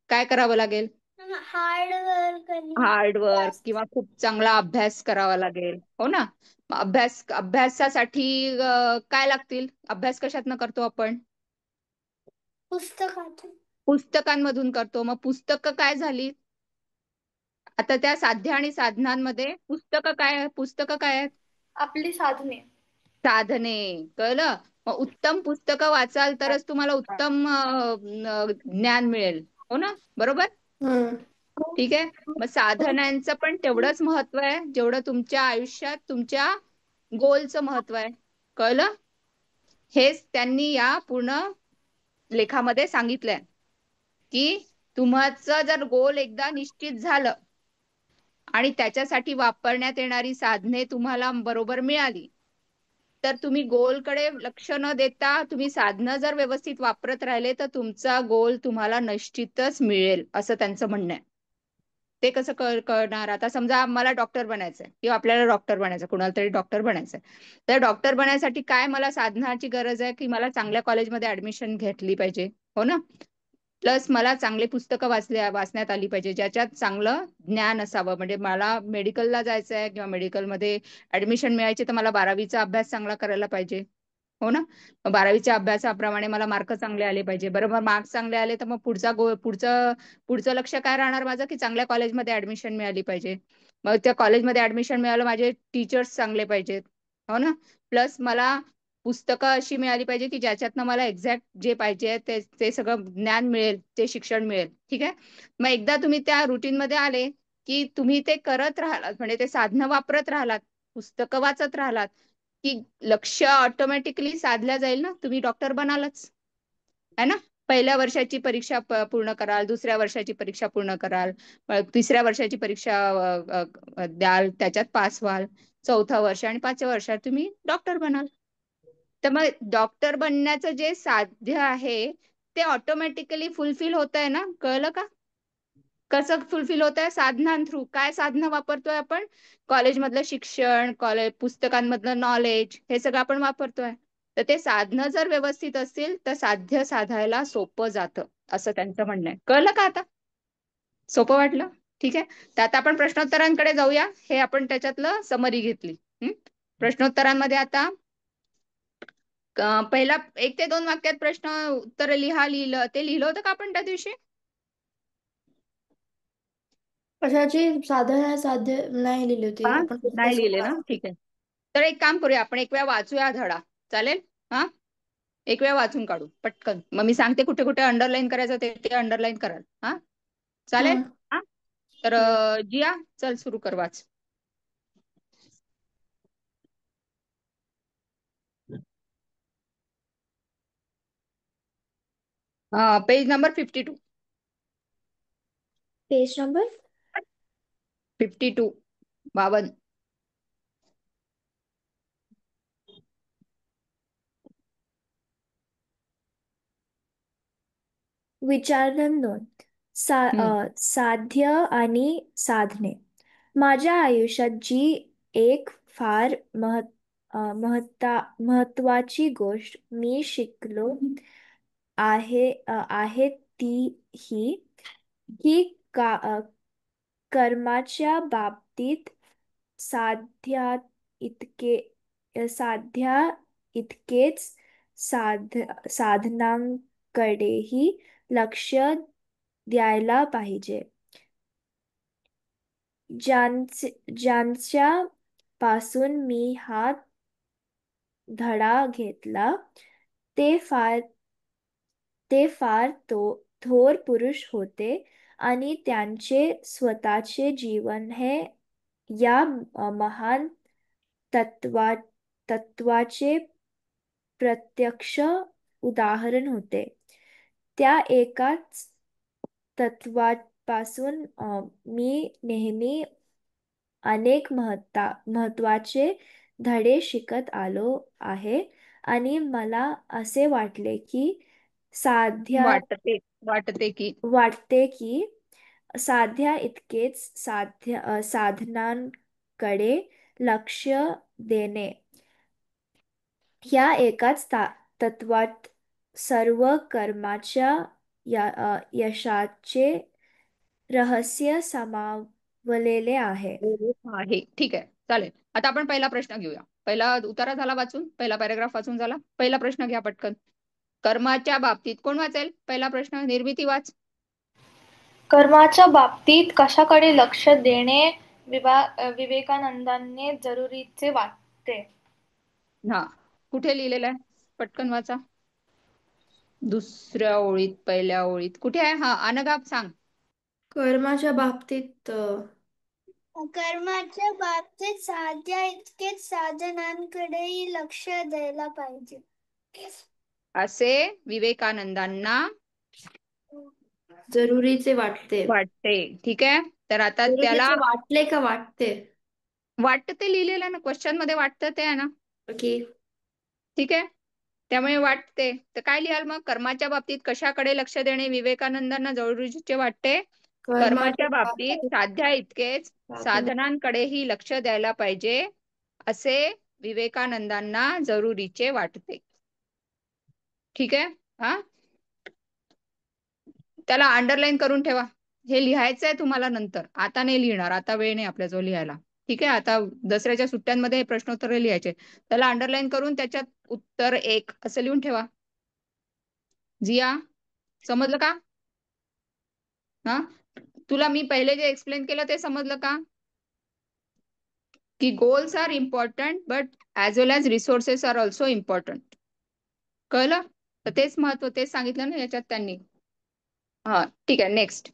काय करावं लागेल? हार्ड वर्क किंवा खूप चांगला अभ्यास करावा लागेल. हो ना? अभ्यासासाठी काय लागतील? अभ्यास कशातनं करतो आपण? पुस्तकांमधून करतो. मग पुस्तकं काय झाली? आता त्या साध्य आणि साधनांमध्ये पुस्तकं काय आहेत? आपली साधने. साधने. कळलं? मग उत्तम पुस्तकं वाचाल तरच तुम्हाला उत्तम ज्ञान मिळेल. हो ना? बरोबर? ठीक आहे. मग साधनांचं पण तेवढंच महत्व आहे जेवढं तुमच्या आयुष्यात तुमच्या गोलचं महत्व आहे. कळलं? हेच त्यांनी या पूर्ण लेखामध्ये सांगितलंय की तुमचं जर गोल एकदा निश्चित झालं आणि त्याच्यासाठी वापरण्यात येणारी साधने तुम्हाला बरोबर मिळाली तर तुम्ही गोलकडे लक्ष न देता तुम्ही साधनं जर व्यवस्थित वापरत राहिले तर तुमचा गोल तुम्हाला निश्चितच मिळेल असं त्यांचं म्हणणं आहे. ते कसं कळणार? आता समजा मला डॉक्टर बनायचंय किंवा आपल्याला डॉक्टर बनायचं, कुणाला तरी डॉक्टर बनायचंय. तर डॉक्टर बनायसाठी काय मला साधनाची गरज आहे की मला चांगल्या कॉलेजमध्ये ऍडमिशन घेतली पाहिजे. हो ना? प्लस मला चांगले पुस्तकं वाचण्यात आली पाहिजे ज्याच्यात चांगलं ज्ञान असावं. म्हणजे मला मेडिकलला जायचं आहे किंवा मेडिकलमध्ये ऍडमिशन मिळायची तर मला 12वीचा अभ्यास चांगला करायला पाहिजे. हो ना? 12वीच्या अभ्यासाप्रमाणे मला मार्क चांगले आले पाहिजे. बरोबर, मार्क्स चांगले आले तर मग पुढचं लक्ष काय राहणार माझं की चांगल्या कॉलेजमध्ये ऍडमिशन मिळाली पाहिजे. मग त्या कॉलेजमध्ये ऍडमिशन मिळालं, माझे टीचर्स चांगले पाहिजेत. हो ना? प्लस मला पुस्तकं अशी मिळाली पाहिजे की ज्याच्यातनं मला एक्झॅक्ट जे पाहिजे ते सगळं ज्ञान मिळेल, ते शिक्षण मिळेल. ठीक आहे. मग एकदा तुम्ही त्या रुटीनमध्ये आले की तुम्ही ते करत राहिलात, म्हणजे ते साधनं वापरत राहिलात, पुस्तकं वाचत राहिलात की लक्ष्य ऑटोमॅटिकली साधल्या जाईल ना. तुम्ही डॉक्टर बनालच. है ना? पहिल्या वर्षाची परीक्षा पूर्ण कराल, दुसऱ्या वर्षाची परीक्षा पूर्ण कराल, तिसऱ्या वर्षाची परीक्षा द्याल, त्याच्यात पास व्हाल, चौथं वर्ष आणि 5व्या वर्षात तुम्ही डॉक्टर बनाल. तर मग डॉक्टर बनण्याचं जे साध्य आहे ते ऑटोमॅटिकली फुलफिल होत आहे ना. कळलं का? कसं फुलफिल होत आहे? साधनां थ्रू. काय साधनं वापरतोय आपण? कॉलेजमधलं शिक्षण, पुस्तकांमधलं नॉलेज, हे सगळं आपण वापरतोय. तर ते साधनं जर व्यवस्थित असतील तर साध्य साधायला सोपं जातं असं त्यांचं म्हणणं आहे. कळलं का आता? सोपं वाटलं? ठीक आहे. तर आता आपण प्रश्नोत्तरांकडे जाऊया. हे आपण त्याच्यातलं समरी घेतली. प्रश्नोत्तरांमध्ये आता पहिला 1 ते 2 वाक्यात प्रश्न उत्तर लिहिलं. ते लिहिलं होतं का आपण त्या दिवशी? कशाची साधन साध्य नाही लिहिली होती आपण नाही लिहिले ना. ठीक आहे. तर एक काम करूया, आपण एक वेळा वाचूया हा धडा. चालेल? हा, एक वेळा वाचून काढू पटकन. मग मी सांगते कुठे कुठे अंडरलाईन करायचं ते अंडरलाईन कराल. हा, चालेल? हा, तर जिया चल सुरू कर, वाच. Page number 52. Page number 52. 52. विचारधन 2. साध्य आणि साधने. माझ्या आयुष्यात जी एक फार महत्वाची गोष्ट मी शिकलो आहे ती ही की कर्माच्या बाबतीत साध्या साध्या इतकेच साधनांकडेही लक्ष द्यायला पाहिजे. ज्यांच्या पासून मी हा धडा घेतला ते फार थोर पुरुष होते आणि त्यांचे स्वतःचे जीवन हे या महान तत्वाचे प्रत्यक्ष उदाहरण होते. त्या एकाच तत्वापासून मी नेहमी अनेक महत्वाचे धडे शिकत आलो आहे आणि मला असे वाटते की साध्या इतकेच साधनांकडे लक्ष देणे ह्या एकाच तत्वात सर्व कर्माच्या यशाचे रहस्य समावलेले आहे. ठीक आहे, चालेल. आता आपण पहिला प्रश्न घेऊया. पहिला उतारा झाला वाचून, पहिला पॅराग्राफ वाचून झाला. पहिला प्रश्न घ्या पटकन. कर्माच्या बाबतीत कोण वाचेल? पहिला प्रश्न निर्मिती वाच. कर्माच्या बाबतीत कशाकडे लक्ष देणे विवेकानंदांनी जरुरीचे वाटते. हा, कुठे लिहिलेलं आहे? पटकन वाचा. दुसऱ्या ओळीत, पहिल्या ओळीत कुठे आहे? हा, अनघा सांग. कर्माच्या बाबतीत साध्या इतकेच साधनांकडेही लक्ष द्यायला पाहिजे असे विवेकानंदांना जरुरीचे वाटते. ठीक आहे, तर आता त्याला वाटले का वाटते? वाटतं ते लिहिलेलं ना, क्वेश्चन मध्ये वाटतं ते आहे ना. ओके, ठीक आहे, त्यामुळे वाटते. तर काय लिहाल मग? कर्माच्या बाबतीत कशाकडे लक्ष देणे विवेकानंदांना जरुरीचे वाटते? कर्माच्या बाबतीत साध्या इतकेच साधनांकडेही लक्ष द्यायला पाहिजे असे विवेकानंदांना जरुरीचे वाटते. ठीक आहे, हा, त्याला अंडरलाईन करून ठेवा. हे लिहायचं आहे तुम्हाला नंतर, आता नाही लिहिणार, आता वेळ नाही आपल्याजवळ लिहायला. ठीक आहे, आता दसऱ्याच्या सुट्ट्यांमध्ये प्रश्नोत्तर लिहायचे. त्याला अंडरलाईन करून त्याच्यात उत्तर 1 असं लिहून ठेवा. जिया, समजलं का? हा, तुला मी पहिले जे एक्सप्लेन केलं ते समजलं का? की goals are important but as well as resources are also important. कळलं? तर तेच महत्व, तेच सांगितलं ना याच्यात त्यांनी. हा, ठीक आहे, नेक्स्ट.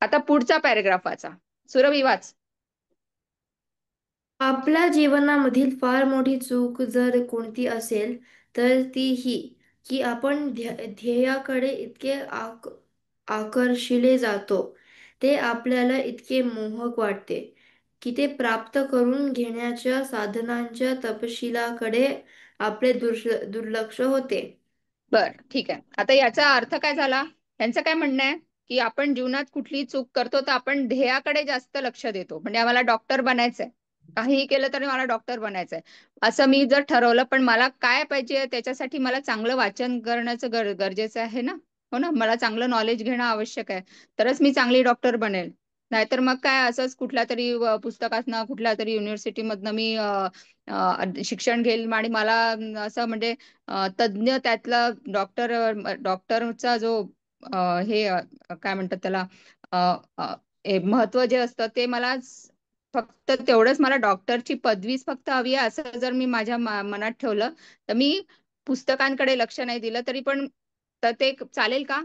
आता पुढचा पॅराग्राफ वाचा. सुरभी वाच. आपल्या जीवनामधील फार मोठी चूक जर कोणती असेल तर ती ही की आपण ध्येयाकडे इतके आकर्षिले जातो, ते आपल्याला इतके मोहक वाटते की ते प्राप्त करून घेण्याच्या साधनांच्या तपशिलाकडे आपले दुर्लक्ष होते. बर, ठीक आहे. आता याचा अर्थ काय झाला? यांचं काय म्हणणं आहे की आपण जीवनात कुठली चूक करतो तर आपण ध्येयाकडे जास्त लक्ष देतो. म्हणजे आम्हाला डॉक्टर बनायचंय, काहीही केलं तरी मला डॉक्टर बनायचंय असं मी जर ठरवलं, पण मला काय पाहिजे त्याच्यासाठी मला चांगलं वाचन करण्याचं गरजेचं आहे ना. हो ना, मला चांगलं नॉलेज घेणं आवश्यक आहे, तरच मी चांगली डॉक्टर बनेल. नाहीतर मग काय, असंच कुठल्या तरी पुस्तकातनं, कुठल्या तरी युनिव्हर्सिटीमधनं मी शिक्षण घेईल आणि मला असं म्हणजे तज्ञ त्यातला डॉक्टरचा जो हे काय म्हणतात त्याला महत्व जे असतं ते मला फक्त तेवढंच, मला डॉक्टरची पदवीच फक्त हवी आहे असं जर मी माझ्या मनात ठेवलं तर मी पुस्तकांकडे लक्ष नाही दिलं तरी पण, तर ते चालेल का?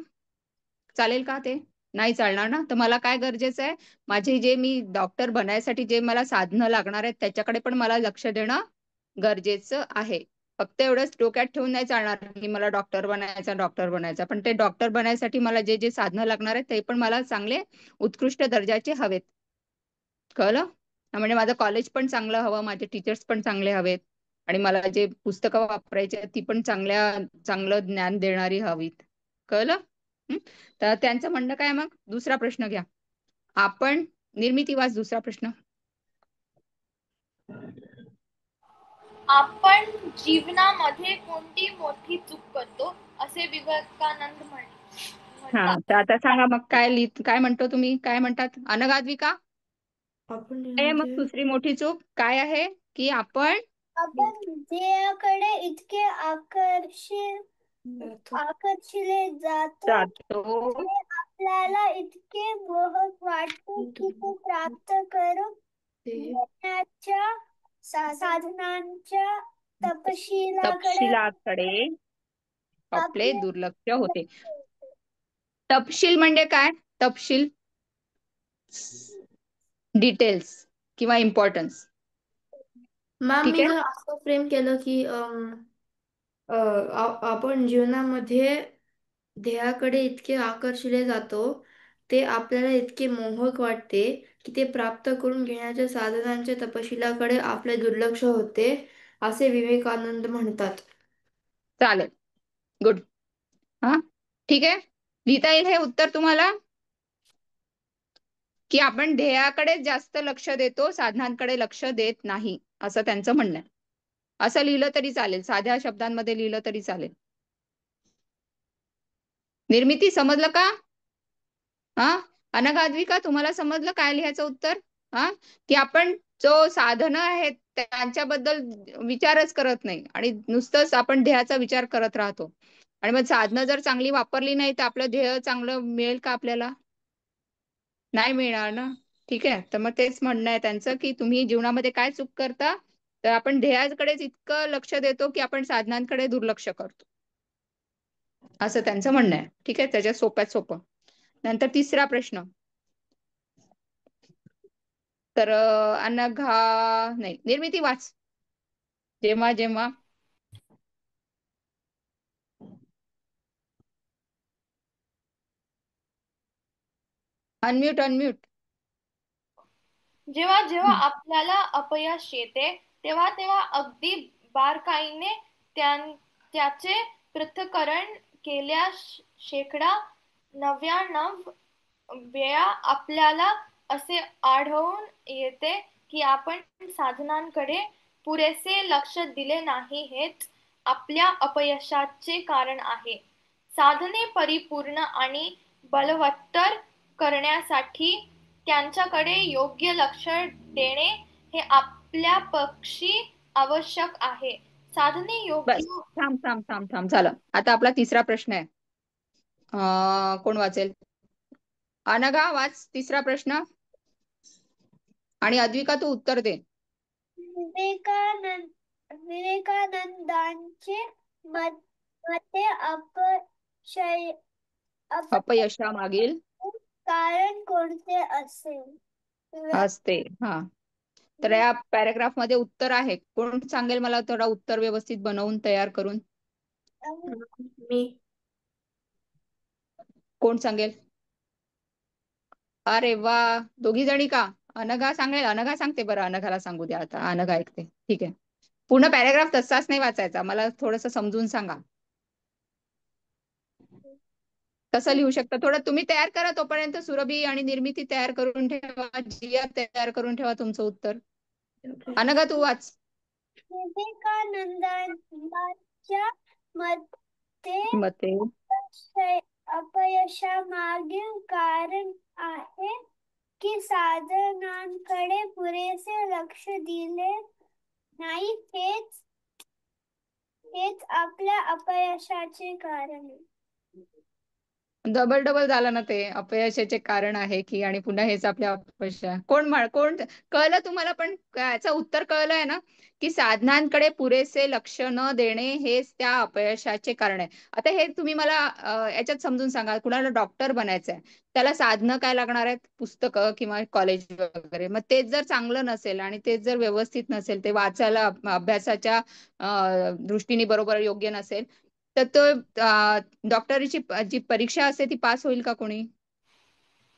चालेल का? ते नाही चालणार ना. तर मला काय गरजेचं आहे, माझे जे मी डॉक्टर बनायसाठी जे मला साधनं लागणार आहेत त्याच्याकडे पण मला लक्ष देणं गरजेचं आहे. फक्त एवढंच डोक्यात ठेवून नाही चालणार की मला डॉक्टर बनायचं, पण ते डॉक्टर बनायसाठी मला जे जे साधनं लागणार आहेत ते पण मला चांगले उत्कृष्ट दर्जाचे हवेत. कळलं? म्हणजे माझं कॉलेज पण चांगलं हवं, माझे टीचर्स पण चांगले हवेत आणि मला जे पुस्तकं वापरायची आहेत ती पण चांगलं ज्ञान देणारी हवीत. कळलं? हं? तर त्यांचं म्हणणं काय मग? दुसरा प्रश्न घ्या. आपण निर्मिती वाच दुसरा प्रश्न. आपण जीवनामध्ये कोणती मोठी चूक करतो असे विवेकानंद हा, म्हणतात. तर आता सांगा मग काय म्हणतो तुम्ही? काय म्हणतात? अनगाद्विका, आपण काय आहे मग म्हणजे दुसरी मोठी चूक काय आहे? की आपण आपण ध्येयाकडे इतके आकर्षिले जातो जातो ते आपल्याला इतके मोहक वाटते की ते प्राप्त करून घेण्याच्या साधनांच्या तपशिलाकडे आपले दुर्लक्ष होते. तपशील म्हणजे काय? तपशील, डिटेल्स किंवा इम्पॉर्टन्स. मॅम, ठीक मी आहे. जर असं फ्रेम केलं की आपण जीवनामध्ये ध्येयाकडे इतके आकर्षिले जातो ते आपल्याला इतके मोहक वाटते की ते प्राप्त करून घेण्याच्या साधनांच्या तपशिलाकडे आपले दुर्लक्ष होते असे विवेकानंद म्हणतात. चालेल, गुड. हा, ठीक आहे. लिहिता येईल हे उत्तर तुम्हाला? की आपण ध्येयाकडे जास्त लक्ष देतो, साधनांकडे लक्ष देत नाही, असं त्यांचं म्हणणं आहे. असं लिहिलं तरी चालेल, साध्या शब्दांमध्ये लिहिलं तरी चालेल. निर्मिती समजलं का? हा, अनगाद्विका, तुम्हाला समजलं काय लिहायचं उत्तर? हा, की आपण जो साधनं आहेत त्यांच्याबद्दल विचारच करत नाही आणि नुसतंच आपण ध्येयाचा विचार करत राहतो. आणि मग साधनं जर चांगली वापरली नाही तर आपलं ध्येय चांगलं मिळेल का आपल्याला? नाही मिळणार ना. ठीक आहे, तर मग तेच म्हणणं आहे त्यांचं की तुम्ही जीवनामध्ये काय चूक करता, तर आपण ध्येयाकडेच इतकं लक्ष देतो की आपण साधनांकडे दुर्लक्ष करतो, असं त्यांचं म्हणणं आहे. ठीक आहे, त्याच्यात सोप्यात सोपं. नंतर तिसरा प्रश्न. तर अनघा नाही, निर्मिती वाच. जेव्हा जेव्हा अनम्यूट. जेव्हा जेव्हा आपल्याला अपयश येते तेव्हा तेव्हा अगदी बारकाईने त्याचे पृथक्करण केल्यास शेकडा 99 वेळा आपल्याला असे आढळून येते की आपण साधनांकडे पुरेसे लक्ष दिले नाही हेच आपल्या अपयशाचे कारण आहे. साधने परिपूर्ण आणि बलवत्तर करण्यासाठी त्यांच्याकडे योग्य लक्ष देणे हे आपल्या पक्षी आवश्यक आहे. साधने बस, योग्य थांब झालं. आता आपला तिसरा प्रश्न आहे. कोण वाचेल? अनघा वाच तिसरा प्रश्न आणि अद्विका तू उत्तर दे. विवेकानंदांचे मते अपयशामागील कारण कोणते असेल? असते. हा, तर या पॅराग्राफ मध्ये उत्तर आहे. कोण सांगेल मला थोडा उत्तर व्यवस्थित बनवून तयार करून? मी कोण सांगेल? अरे वा, दोघी जणी का? अनघा सांगेल? अनघा सांगते. बरं, अनघाला सांगू द्या आता, अनघा ऐकते. ठीक आहे, पूर्ण पॅराग्राफ तसाच नाही वाचायचा, मला थोडस समजून सांगा कसं लिहू शकता. थोडं तुम्ही तयार करा, तोपर्यंत सुरभी आणि निर्मिती तयार करून ठेवा, जिया तयार करून ठेवा तुमचं उत्तर. अनघा तू वाच. विवेकानंदांच्या मते अपयशामागील कारण आहे की साधनांकडे पुरेसे लक्ष दिले नाही हेच आपल्या अपयशाचे कारण आहे. डबल झालं ना ते. अपयशाचे कारण आहे की, आणि पुन्हा हेच आपल्या अपयश. कोण कळलं तुम्हाला? पण याचं उत्तर कळलंय ना, की साधनांकडे पुरेसे लक्ष न देणे हेच त्या अपयशाचे कारण आहे. आता हे तुम्ही मला याच्यात समजून सांगा. कुणाला डॉक्टर बनायचंय, त्याला साधनं काय लागणार आहेत? पुस्तकं किंवा कॉलेज वगैरे. मग तेच जर चांगलं नसेल आणि तेच जर व्यवस्थित नसेल, ते वाचायला अभ्यासाच्या दृष्टीने बरोबर योग्य नसेल, तर तो डॉक्टरीची जी परीक्षा असते ती पास होईल का कोणी?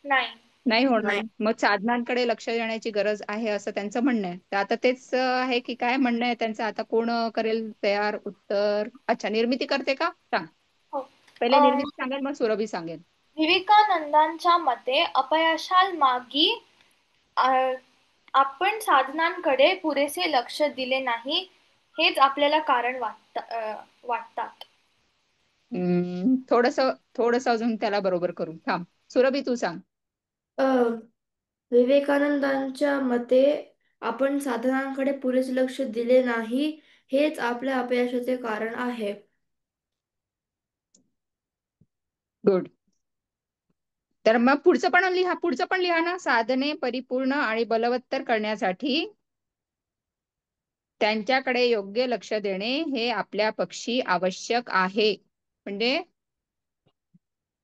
नाही. नाही होणार. नाही. मग साधनांकडे लक्ष देण्याची गरज आहे असं त्यांचं म्हणणं आहे. तर आता तेच आहे की काय म्हणणं आहे त्यांचं. आता कोण करेल तयार उत्तर? अच्छा, निर्मिती करते का? सांग. हो. पहिले अं, निर्मिती सांगेल, मग सुरभी सांगेल. विवेकानंदांच्या मते अपयशामागी आपण साधनांकडे पुरेसे लक्ष दिले नाही हेच आपल्याला कारण वाटतात. थोडस थोडस अजून त्याला बरोबर करू. थांब, सुरभी तू सांग. अ, विवेकानंदांच्या मते आपण साधनांकडे पुरेसे लक्ष दिले नाही हेच आपल्या अपयशाचे कारण आहे. गुड. तर मग पुढचं पण लिहा ना. साधने परिपूर्ण आणि बलवत्तर करण्यासाठी त्यांच्याकडे योग्य लक्ष देणे हे आपल्या पक्षी आवश्यक आहे. म्हणजे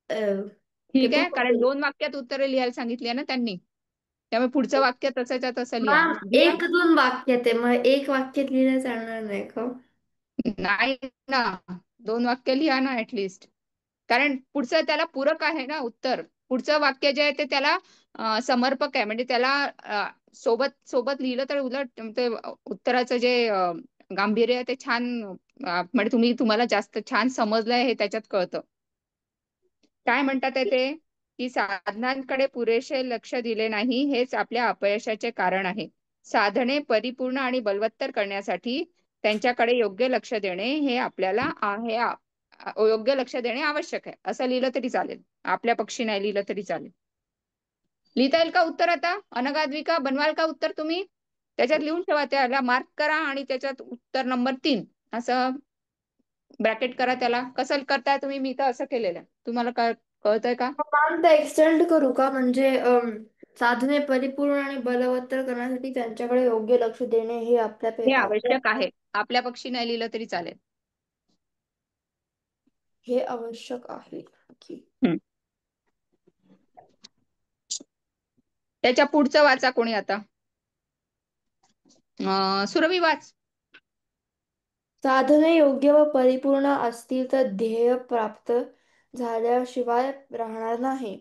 अ, ते ठीक आहे, कारण पण 2 वाक्यात उत्तरे लिहायला सांगितली ना त्यांनी. त्यामुळे पुढचं वाक्य तसंच्या तसं लिहा. मॅम, लिहा. 1-2 वाक्यात आहे, मग 1 वाक्यात लिहिलं चालणार नाही का? नाही ना, 2 वाक्य लिहा ना ऍटलिस्ट. कारण पुढचं त्याला पूरक आहे ना उत्तर. पुढचं वाक्य जे आहे ते त्याला समर्पक आहे. म्हणजे त्याला सोबत सोबत लिहिलं तर उलट ते उत्तराचं जे गांभीर्य आहे ते छान, म्हणजे तुम्हाला जास्त छान समजलंय हे त्याच्यात कळतं. काय म्हणतात आहे ते, की साधनांकडे पुरेसे लक्ष दिले नाही हेच आपल्या अपयशाचे कारण आहे. साधने परिपूर्ण आणि बलवत्तर करण्यासाठी त्यांच्याकडे योग्य लक्ष देणे हे आपल्याला योग्य लक्ष देणे आवश्यक आहे. असं लिहिलं तरी चालेल. आपल्या पक्षी नाही लिहिलं तरी चालेल. लिहिता येईल का उत्तर आता? अनघाद्विका, बनवाल का उत्तर तुम्ही? त्याच्यात लिहून ठेवा, त्याला मार्क करा आणि त्याच्यात उत्तर नंबर 3 असं ब्रॅकेट करा त्याला. कसं करताय तुम्ही? मी तर असं केलेलं आहे. तुम्हाला कळतंय का? मॅम, ते एक्सटेंड करू का? म्हणजे साधने परिपूर्ण आणि बलवत्तर करण्यासाठी त्यांच्याकडे योग्य लक्ष देणे हे हे आवश्यक आहे. आपल्या पक्षी नाही लिहिलं तरी चालेल. हे आवश्यक आहे. त्याच्या पुढचं वाचा कोणी आता. सुरभी वाच. साधने योग्य व परिपूर्ण असतील तर ध्येय प्राप्त झाल्याशिवाय राहणार नाही.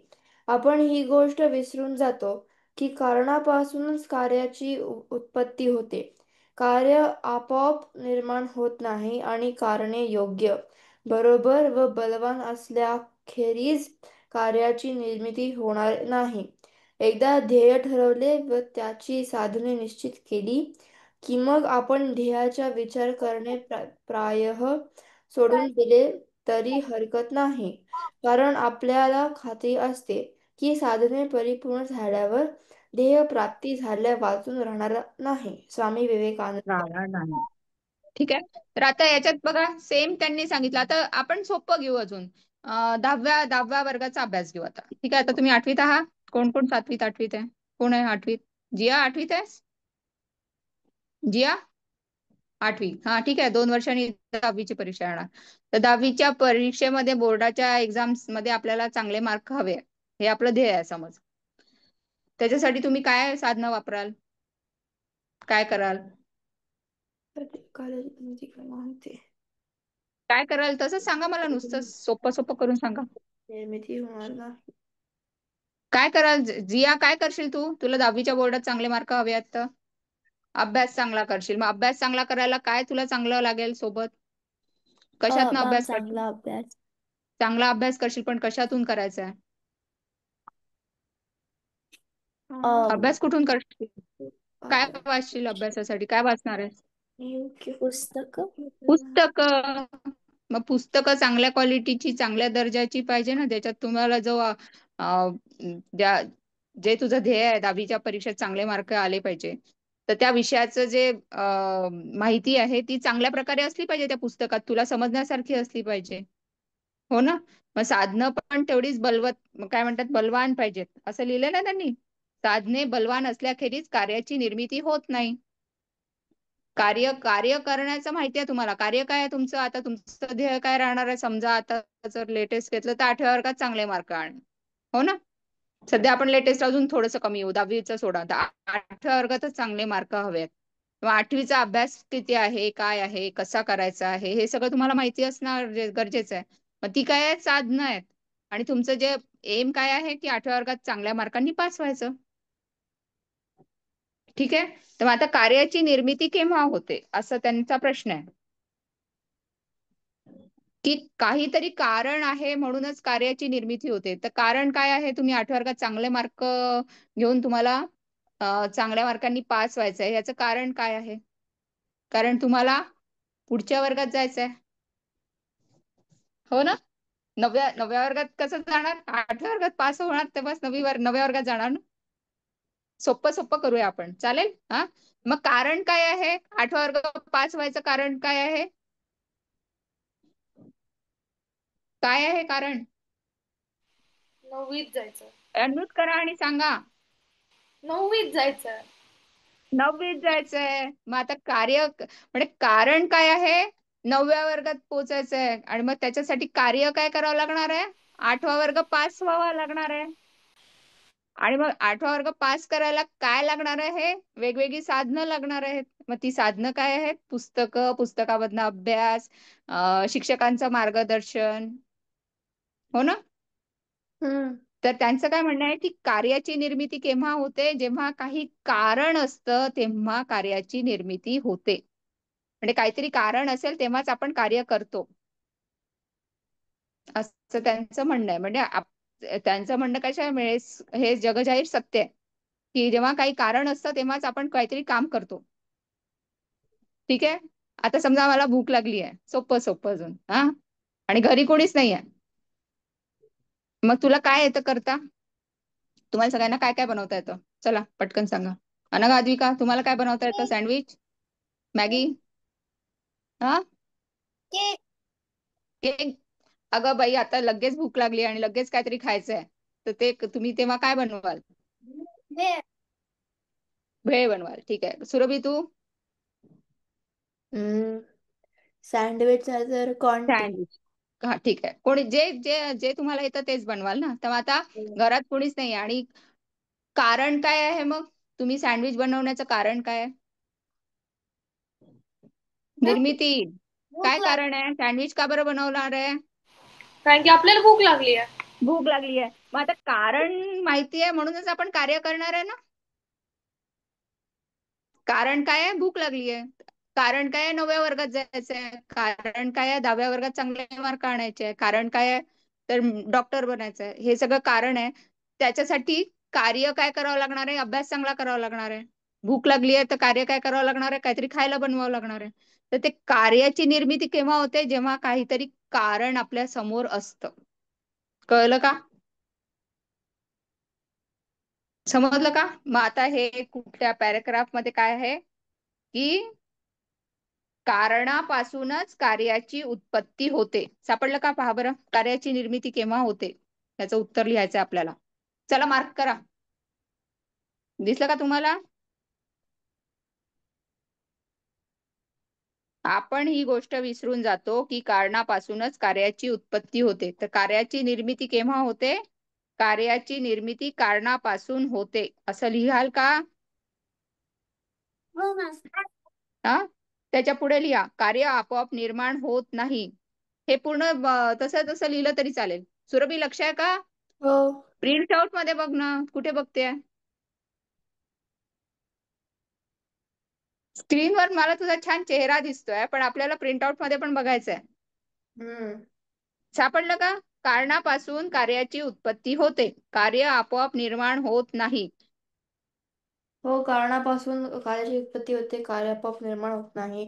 आपण ही गोष्ट विसरून जातो की कारणापासूनच कार्याची उत्पत्ती होते. कार्य आपोआप निर्माण होत नाही आणि कारणे योग्य, बरोबर व बलवान असल्याखेरीज कार्याची निर्मिती होणार नाही. एकदा ध्येय ठरवले व त्याची साधने निश्चित केली की मग आपण ध्येयाचा विचार करणे प्रायः सोडून दिले तरी हरकत नाही. कारण आपल्याला खात्री असते की साधने परिपूर्ण झाल्यावर ध्येय प्राप्ती झाल्या वाचून राहणार नाही. स्वामी विवेकानंद. राहणार नाही. ठीक आहे. तर आता याच्यात बघा, सेम त्यांनी सांगितलं. आता आपण सोपं घेऊ अजून. 10व्या वर्गाचा अभ्यास घेऊ आता. ठीक आहे. आता तुम्ही 8वीत आहात. कोण कोण 7वीत 8वीत आहे? कोण आहे 8वीत? जिया 8वीत आहेस? जिया 8वी. हा, ठीक आहे. 2 वर्षांनी 10वीची परीक्षा येणार. तर 10वीच्या परीक्षेमध्ये बोर्डाच्या एक्झाम्स मध्ये आपल्याला चांगले मार्क हवे, हे आपलं ध्येय आहे समज. त्याच्यासाठी तुम्ही काय साधनं वापराल? काय कराल? काय कराल तसं सांगा मला. नुसतं सोपं सोपं करून सांगा. निर्मिती होणार नाही. काय कराल जिया? काय करशील तू? तुला 10वीच्या बोर्डात चांगले मार्क हवे आहेत तर अभ्यास चांगला करशील. मग अभ्यास चांगला करायला काय तुला चांगलं लागेल सोबत? कशातनं मॅम, अभ्यास करशील? चांगला अभ्यास. चांगला अभ्यास करशील, पण कशातून करायचा आहे? अभ्यास कुठून करशील? काय वाचशील अभ्यासासाठी? काय वाचणार आहेस? पुस्तक. पुस्तक. मग पुस्तकं चांगल्या क्वालिटीची, चांगल्या दर्जाची पाहिजे ना. ज्याच्यात तुम्हाला जो जे तुझं ध्येय आहे 10वीच्या परीक्षेत चांगले मार्क आले पाहिजे, तर त्या विषयाचं जे माहिती आहे ती चांगल्या प्रकारे असली पाहिजे त्या पुस्तकात, तुला समजण्यासारखी असली पाहिजे. हो ना. मग साधनं पण तेवढीच काय म्हणतात, बलवान पाहिजेत. असं लिहिलं ना त्यांनी. साधने बलवान असल्याखेरीज कार्याची निर्मिती होत नाही. कार्य करण्याचं माहिती आहे तुम्हाला. कार्य काय आहे तुमचं? आता तुमचं ध्येय काय राहणार आहे? समजा आता जर लेटेस्ट घेतलं तर 8व्या वर्गात चांगले मार्क आणणे. हो ना. सध्या आपण लेटेस्ट अजून थोडंसं कमी येऊ, 10वीचं सोडा. 8व्या वर्गातच चांगले मार्क हवेत. किंवा 8वीचा अभ्यास किती आहे, काय आहे, कसा करायचा आहे, हे सगळं तुम्हाला माहिती असणं गरजेचं आहे. मग ती काय आहेत? साधनं आहेत. आणि तुमचं जे एम काय आहे की 8व्या वर्गात चांगल्या मार्कांनी पास व्हायचं. ठीक आहे. तर मग आता कार्याची निर्मिती केव्हा होते असं त्यांचा प्रश्न आहे, की काहीतरी कारण आहे म्हणूनच कार्याची निर्मिती होते. तर कारण काय आहे? तुम्ही 8व्या वर्गात चांगले मार्क घेऊन तुम्हाला चांगल्या मार्कांनी पास व्हायचं आहे, याचं कारण काय आहे? कारण तुम्हाला पुढच्या वर्गात जायचं आहे, हो ना? नवव्या वर्गात कसं जाणार? 8व्या वर्गात पास होणार तर बस नवव्या वर्गात जाणार ना. सोपं सोपं करूया आपण, चालेल? हा, मग कारण काय आहे? 8व्या वर्गात पास व्हायचं कारण काय आहे? काय आहे कारण? 9वीत जायचं. अनम्यूट करा आणि सांगा. 9वीत जायचं. 9वीत जायचंय. मग आता कार्य म्हणजे कारण काय आहे? 9व्या वर्गात पोहोचायचंय. आणि मग त्याच्यासाठी कार्य काय करावं लागणार आहे? 8वा वर्ग पास व्हावा लागणार आहे. आणि मग 8वा वर्ग पास करायला काय लागणार आहे? वेगवेगळी साधनं लागणार आहेत. मग ती साधनं काय आहेत? पुस्तकं, पुस्तकामधनं अभ्यास, शिक्षकांचं मार्गदर्शन, हो ना? तर त्यांचं काय म्हणणं आहे की कार्याची निर्मिती केव्हा होते? जेव्हा काही कारण असतं तेव्हा कार्याची निर्मिती होते. म्हणजे काहीतरी कारण असेल तेव्हाच आपण कार्य करतो, असं त्यांचं म्हणणं आहे. म्हणजे त्यांचं म्हणणं कशामुळे? हे जगजाहीर सत्य आहे की जेव्हा काही कारण असतं तेव्हाच आपण काहीतरी काम करतो. ठीक आहे. आता समजा मला भूक लागली आहे, सोपं सोपं अजून, हा, आणि घरी कोणीच नाही आहे, मग तुला काय येतं करता? तुम्हाला सगळ्यांना काय काय बनवता येतं? चला पटकन सांगा. अनघा, अद्विका, तुम्हाला काय बनवता येतं? सँडविच, मॅगी, हा, केक. केक? अगं बाई, आता लगेच भूक लागली आणि लगेच काहीतरी खायचंय, तर ते तुम्ही तेव्हा काय बनवाल? भेळ. भेळ बनवाल. ठीक आहे. सुरभी, तू? सँडविच तर कॉन्टी. सँडविच. हा, ठीक आहे. कोणी जे जे जे तुम्हाला येतं तेच बनवाल ना. तर आता घरात कोणीच नाही आणि कारण काय आहे? मग तुम्ही सँडविच बनवण्याचं कारण काय आहे? निर्मिती. काय भूक कारण आहे? सँडविच का बरं बनवणार आहे? कारण की आपल्याला भूक लागली आहे. भूक लागली आहे. मग आता कारण माहिती आहे म्हणूनच आपण कार्य करणार आहे ना. कारण काय आहे? भूक लागली आहे. कारण काय आहे? 9व्या वर्गात जायचं आहे. कारण काय आहे? 10व्या वर्गात चांगले मार्क आणायचे आहे. कारण काय आहे? तर डॉक्टर बनायचं आहे. हे सगळं कारण आहे. त्याच्यासाठी कार्य काय करावं लागणार आहे? अभ्यास चांगला करावा लागणार आहे. भूक लागली आहे तर कार्य काय करावं लागणार आहे? काहीतरी खायला बनवावं लागणार आहे. तर ते कार्याची निर्मिती केव्हा होते? जेव्हा काहीतरी कारण आपल्या समोर असतं. कळलं का? समजलं का? मग आता हे कुठल्या पॅराग्राफ मध्ये काय आहे की कारणापासूनच कार्याची उत्पत्ती होते. सापडलं का? पहा बरं, कार्याची निर्मिती केव्हा होते याचं उत्तर लिहायचं आपल्याला. चला मार्क करा. दिसलं का तुम्हाला? आपण ही गोष्ट विसरून जातो की कारणापासूनच कार्याची उत्पत्ती होते. तर कार्याची निर्मिती केव्हा होते? कार्याची निर्मिती कारणापासून होते, असं लिहाल का? हो मास्तर. हा, त्याच्या पुढे लिहा, कार्य आपोआप निर्माण होत नाही. हे पूर्ण तसं तसं लिहिलं तरी चालेल. सुरभी, लक्ष आहे का? हो. प्रिंट आउट मध्ये बघ ना. कुठे बघते? स्क्रीनवर मला तुझा छान चेहरा दिसतोय, पण आपल्याला प्रिंट आउट मध्ये पण बघायचंय. सापडलं का? कारणापासून कार्याची उत्पत्ती होते, कार्य आपोआप निर्माण होत नाही. हो, कारणापासून कार्याची उत्पत्ती होते, कार्य आपोआप निर्माण होत नाही.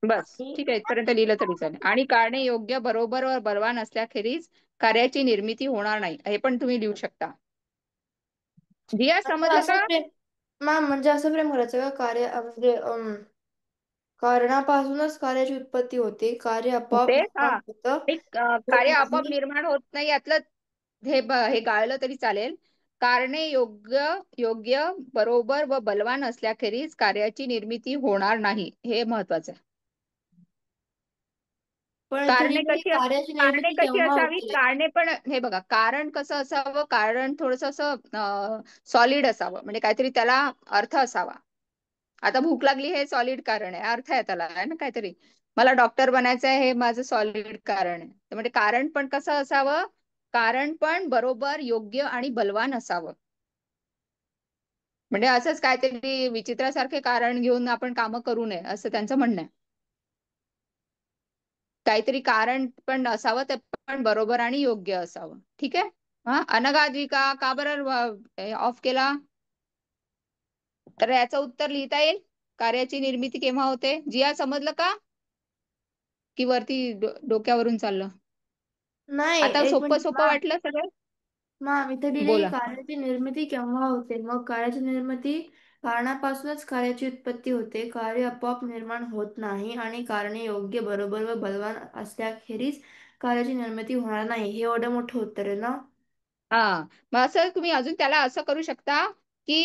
बस, आणि ठीक आहे. इथपर्यंत लिहिलं तरी चालेल. आणि कारणे योग्य, बरोबर व बलवान असल्याखेरीज कार्याची निर्मिती होणार नाही, हे पण तुम्ही लिहू शकता. दिया, म्हणजे समजलं असं का? प्रेम, मॅम, म्हणजे असं प्रेम करायचं का? कार्य म्हणजे कारणापासूनच कार्याची उत्पत्ती होते, कार्य आपोआप तेच, निर्माण हा. होतं. कार्य आपोआप नाही. निर्माण होत नाही यातलं हे गाळलं तरी चालेल. कारणे योग्य योग्य बरोबर व बलवान असल्याखेरीज कार्याची निर्मिती होणार नाही, हे महत्वाचं आहे. पण इथे कारणे लिहिलं की कशी कार्याची कारणे निर्मिती कशी केव्हा असावी? होते. कारणे पण हे बघा, कारण कसं असावं? कारण थोडस असं सॉलिड असावं, म्हणजे काहीतरी त्याला अर्थ असावा. आता भूक लागली हे सॉलिड कारण आहे, अर्थ आहे त्याला, आहे ना काहीतरी. मला डॉक्टर बनायचं आहे हे माझं सॉलिड कारण आहे. तर म्हणजे कारण पण कसं असावं? कारण पण बरोबर, योग्य आणि बलवान असावं. म्हणजे असंच काहीतरी विचित्रासारखे कारण घेऊन आपण कामं करू नये असं त्यांचं म्हणणं आहे. काहीतरी कारण पण असावं, ते पण बरोबर आणि योग्य असावं. ठीक आहे. हा, अनघाजी का बरं ऑफ केला? तर याचं उत्तर लिहिता येईल. कार्याची निर्मिती केव्हा होते? जिया, समजलं का? की वरती डोक्यावरून चाललं? नाही, आता एक सोपं मिनिट सोपं वाटलं सगळं? मॅम, इथे लिहिले की बोला. कार्याची निर्मिती केव्हा होते. मग कार्याची निर्मिती कारणापासूनच कार्याची उत्पत्ती होते. कार्य आपोआप निर्माण होत नाही आणि कारणे योग्य, बरोबर व बलवान असल्याखेरीज कार्याची निर्मिती होणार नाही. हे एवढं मोठं उत्तर आहे ना. हा, मग असं तुम्ही अजून त्याला असं करू शकता की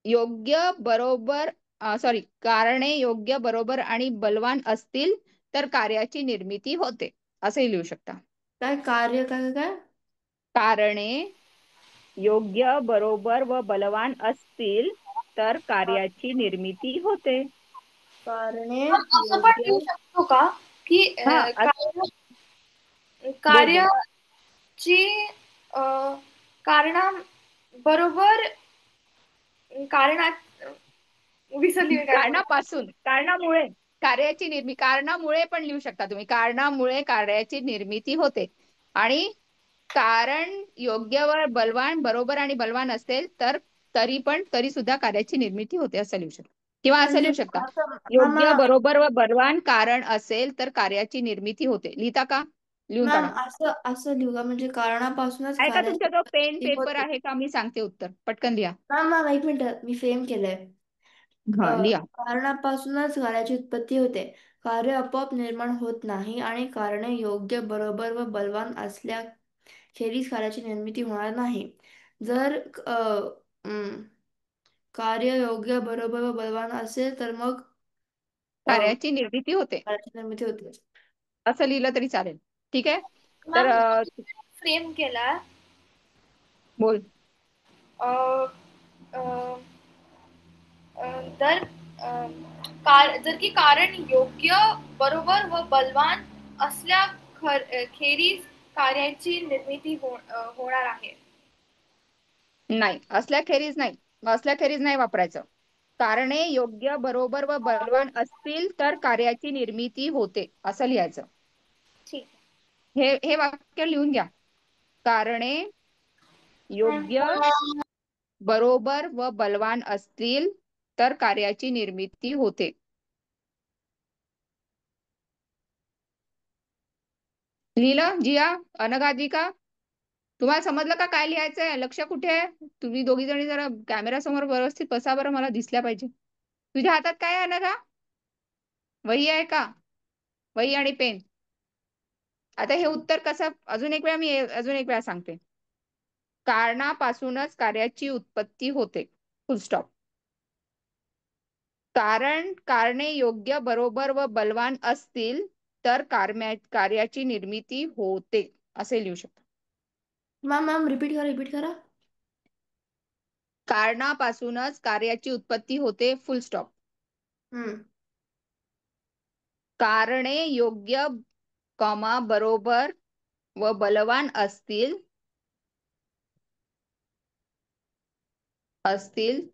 योग्य, बरोबर, सॉरी, कारणे योग्य, बरोबर आणि बलवान असतील तर कार्याची निर्मिती होते, असंही लिहू शकता. काय कार्य काय काय कारणे योग्य, बरोबर व बलवान असतील तर कार्याची निर्मिती होते. कारणे असं पण योग्य. लिहू शकतो का की हा, बोल बोल. कार्याची कारणा बरोबर कारणात विसरली मी काय बोलत कारणामुळे कार्याची निर्मिती, कारणामुळे पण लिहू शकता तुम्ही. कारणामुळे कार्याची निर्मिती होते. आणि कारण योग्य व बलवान, बरोबर आणि बलवान असेल तर तरी सुद्धा कार्याची निर्मिती होते, असं लिहू शकता. किंवा असं म्हणजे लिहू शकता, असं योग्य, बरोबर व बलवान कारण असेल तर कार्याची निर्मिती होते. लिहिता का? लिहून मॅम, काढा. असं लिहू का, म्हणजे कारणापासूनच आहे का कार्याची तुमच्याजवळ पेन उत्पत्ती पेपर होते. आहे का? मी सांगते उत्तर, पटकन लिहा. मॅम मॅम एक मिनिट, मी फेम केलंय. हा, लिहा. कारणापासूनच कार्याची उत्पत्ती होते. कार्य आपोआप निर्माण होत नाही आणि कारणे योग्य, बरोबर व बलवान असल्याखेरीज कार्याची निर्मिती होणार नाही. जर अं, कार्य योग्य, बरोबर व बलवान असेल तर मग कार्याची निर्मिती होते, कार्याची निर्मिती होते. असं लिहिलं तरी चालेल. ठीक आहे. तर मॅम फ्रेम केला बोल. तर जर की कारण योग्य, बरोबर व बलवान असल्या खेरीज कार्याची निर्मिती होणार आहे. नाही, असल्याखेरीज नाही. असल्याखेरीज नाही वापरायचं. कारणे योग्य, बरोबर व बलवान असतील तर कार्याची निर्मिती होते, असं लिहायचं. ठीक हे वाक्य लिहून घ्या. कारणे योग्य, बरोबर व बलवान असतील तर कार्याची निर्मिती होते. लिहिलं जिया, अनघाधिका? तुम्हाला समजलं का काय लिहायचंय? लक्ष कुठे आहे? तुम्ही दोघी जणी जरा कॅमेरा समोर व्यवस्थित बसा बरं, मला दिसल्या पाहिजे. तुझ्या हातात काय आहे अनघा? वही आहे का? वही आणि पेन. आता हे उत्तर कसं, अजून एक वेळा सांगते. कारणापासूनच कार्याची उत्पत्ती होते, फुल स्टॉप. कारणे योग्य, बरोबर व बलवान असतील तर कार्याची निर्मिती होते, असे लिहू शकतो. मॅम रिपीट करा. कारणापासूनच कार्याची उत्पत्ती होते, फुल स्टॉप. कारणे योग्य, बरोबर व बलवान असतील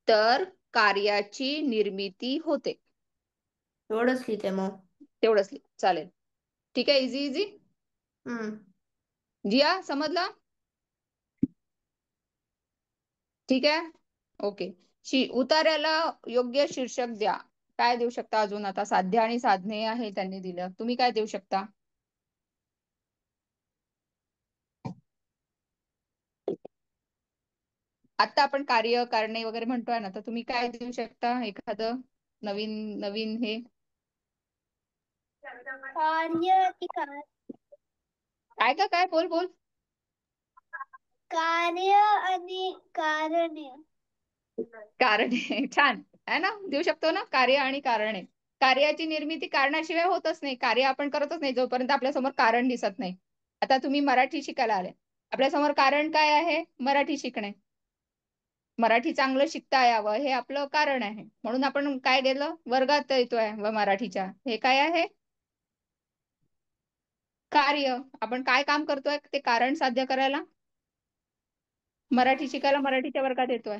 तर कार्याची निर्मिती होते. एवढंच लिहिते मग. तेवढंच चालेल. ठीक आहे. Easy easy. जिया, समजलं? ठीक आहे. ओके. उतार्याला योग्य शीर्षक द्या. काय देऊ शकता अजून? आता साध्य आणि साधने आहे त्यांनी दिलं, तुम्ही काय देऊ शकता? आता आपण कार्य, कारणे वगैरे म्हणतोय ना, तर तुम्ही काय देऊ शकता एखादं नवीन नवीन हे? काय बोल बोल. कार्य आणि कारणे. कारणे छान आहे ना, देऊ शकतो ना, कार्य आणि कारणे. कार्याची निर्मिती कारणाशिवाय होतच नाही. कार्य आपण करतच नाही जोपर्यंत आपल्यासमोर कारण दिसत नाही. आता तुम्ही मराठी शिकायला आले, आपल्यासमोर कारण काय आहे? मराठी शिकणे. मराठी चांगलं शिकता यावं हे आपलं कारण आहे. म्हणून आपण काय केलं? वर्गात येतोय व मराठीच्या. हे काय आहे? कार्य. आपण काय काम करतोय ते कारण साध्य करायला. मराठी शिकायला मराठीच्या वर्गात येतोय.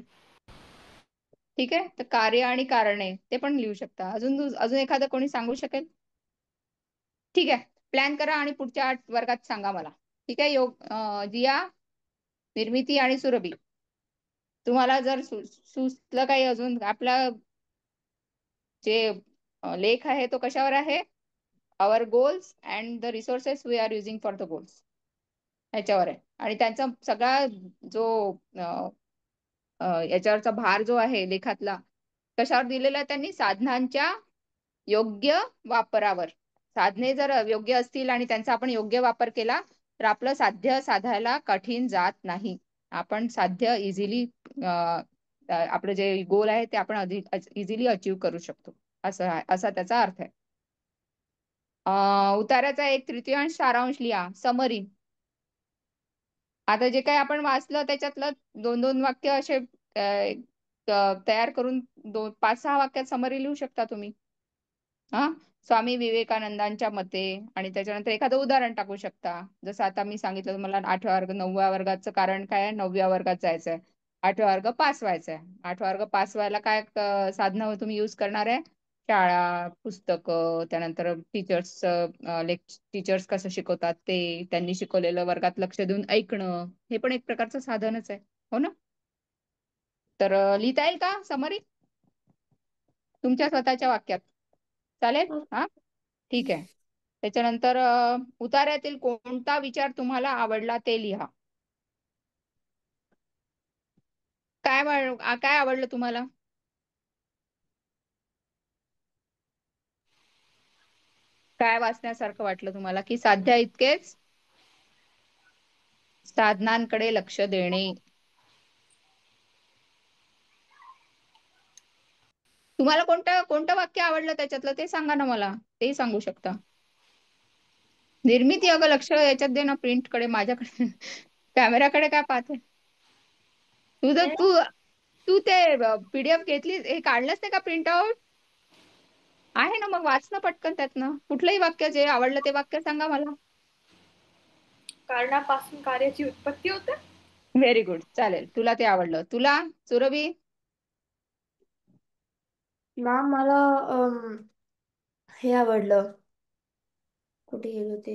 ठीक आहे, तर कार्य आणि कारणे ते पण लिहू शकता. अजून एखादं कोणी सांगू शकेल? ठीक आहे, प्लॅन करा आणि पुढच्या वर्गात सांगा मला. ठीक आहे, जिया, निर्मिती आणि सुरभी, तुम्हाला जर सुचलं काही अजून. आपला जे लेख आहे तो कशावर आहे? Our goals and the resources we are using for the goals, ह्याच्यावर आहे. आणि त्यांचा सगळा जो याच्यावरचा भार जो आहे लेखातला, कशावर दिलेला आहे त्यांनी? साधनांच्या योग्य वापरावर. साधने जर योग्य असतील आणि त्यांचा आपण योग्य वापर केला तर आपलं साध्य साधायला कठीण जात नाही. आपण साध्य इझिली, आपलं जे गोल आहे ते आपण इझिली अचीव्ह करू शकतो, असा त्याचा अर्थ आहे. उतार्याचा 1/3 सारांश लिहा, समरी. आता जे काही आपण वाचलं त्याच्यातलं 2-2 वाक्य असे तयार करून 5-6 वाक्यात समरी लिहू शकता तुम्ही. हा, स्वामी विवेकानंदांच्या मते. आणि त्याच्यानंतर एखादं उदाहरण टाकू शकता. जसं आता मी सांगितलं मला 8व्या वर्ग 9व्या वर्गाचं कारण काय आहे? 9व्या वर्गात जायचंय, 8व्या वर्ग पास व्हायचंय. 8व्या वर्ग पास व्हायला काय साधनं तुम्ही यूज करणार आहे? शाळा, पुस्तकं, त्यानंतर टीचर्स कसं शिकवतात ते, त्यांनी शिकवलेलं वर्गात लक्ष देऊन ऐकणं, हे पण एक प्रकारचं साधनच आहे, हो ना? तर लिहिता येईल का समरी तुमच्या स्वतःच्या वाक्यात? चालेल? हा, ठीक आहे. त्याच्यानंतर उतार्यातील कोणता विचार तुम्हाला आवडला ते लिहा. काय आवडलं तुम्हाला? काय वाचण्यासारखं वाटलं तुम्हाला? की साध्या इतकेच साधनांकडे लक्ष देणे. तुम्हाला कोणतं वाक्य आवडलं त्याच्यातलं ते सांगा ना मला, तेही सांगू शकता. निर्मिती, अगं लक्ष याच्यात दे ना, प्रिंट कडे, माझ्याकडे कॅमेराकडे काय पाहते? तुझं तू तू ते PDF घेतली, हे काढलंच नाही का प्रिंट आउट? आहे ना, मग वाच ना पटकन त्यातनं. कुठलंही वाक्य जे आवडलं ते वाक्य सांगा मला. कारणापासून कार्याची उत्पत्ती होते. व्हेरी गुड, चालेल. तुला ते आवडलं. तुला सुरभी? मॅम मला हे आवडलं. कुठे गेलो ते?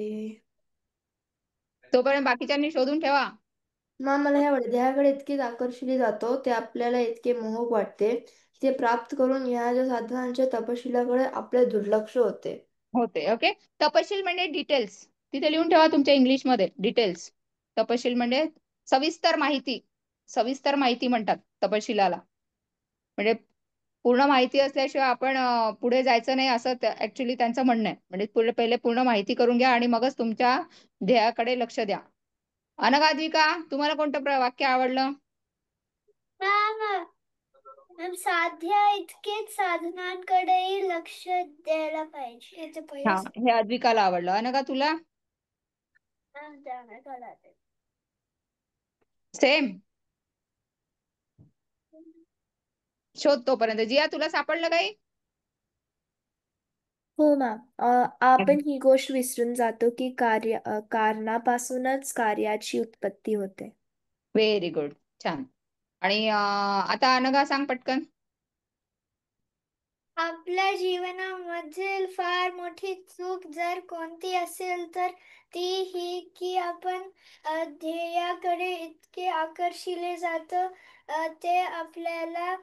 तोपर्यंत बाकीच्यांनी शोधून ठेवा. मॅम मला हे आवडलं. देहाकडे इतकेच आकर्षिले जातो, ते आपल्याला इतके मोहक वाटते की ते प्राप्त करून घेण्याच्या साधनांच्या तपशिलाकडे आपले दुर्लक्ष होते. ओके. तपशील म्हणजे डिटेल्स. तिथे लिहून ठेवा तुमच्या इंग्लिशमध्ये, डिटेल्स. तपशील म्हणजे सविस्तर माहिती. सविस्तर माहिती म्हणतात तपशिलाला. म्हणजे पूर्ण माहिती असल्याशिवाय आपण पुढे जायचं नाही, असं ऍक्च्युली त्यांचं म्हणणं आहे. म्हणजे पहिले पूर्ण माहिती करून घ्या आणि मगच तुमच्या ध्येयाकडे लक्ष द्या. अनघाद्विका, तुम्हाला कोणतं वाक्य आवडलं? साध्या इतकेच साधनांकडेही लक्ष द्यायला पाहिजे. हा, हे अद्विकाला आवडलं. अनघा, तुला? सेम. शोध तोपर्यंत. जिया, तुला सापडलं काही? हो मॅम, आपण ही गोष्ट विसरून जातो की कारणापासूनच कार्याची उत्पत्ती होते. व्हेरी गुड, छान. आणि आता अनघा सांग पटकन. आपल्या जीवनामधील फार मोठी चूक जर कोणती असेल तर ती ही की आपण ध्येयाकडे इतके आकर्षिले जातो, ते आपल्याला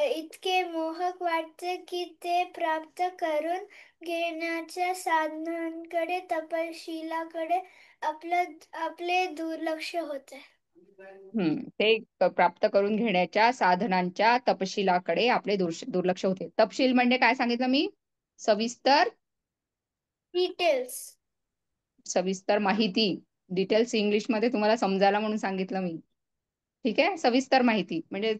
इतके मोहक वाटते की ते प्राप्त करून घेण्याच्या साधनांकडे तपशिलाकडे आपले दुर्लक्ष होते. ते प्राप्त करून घेण्याच्या साधनांच्या तपशिलाकडे आपले दुर्लक्ष होते. तपशील म्हणजे काय सांगितलं मी? सविस्तर डिटेल्स माहिती. डिटेल्स इंग्लिश मध्ये तुम्हाला समजायला म्हणून सांगितलं मी. ठीक आहे, सविस्तर माहिती म्हणजे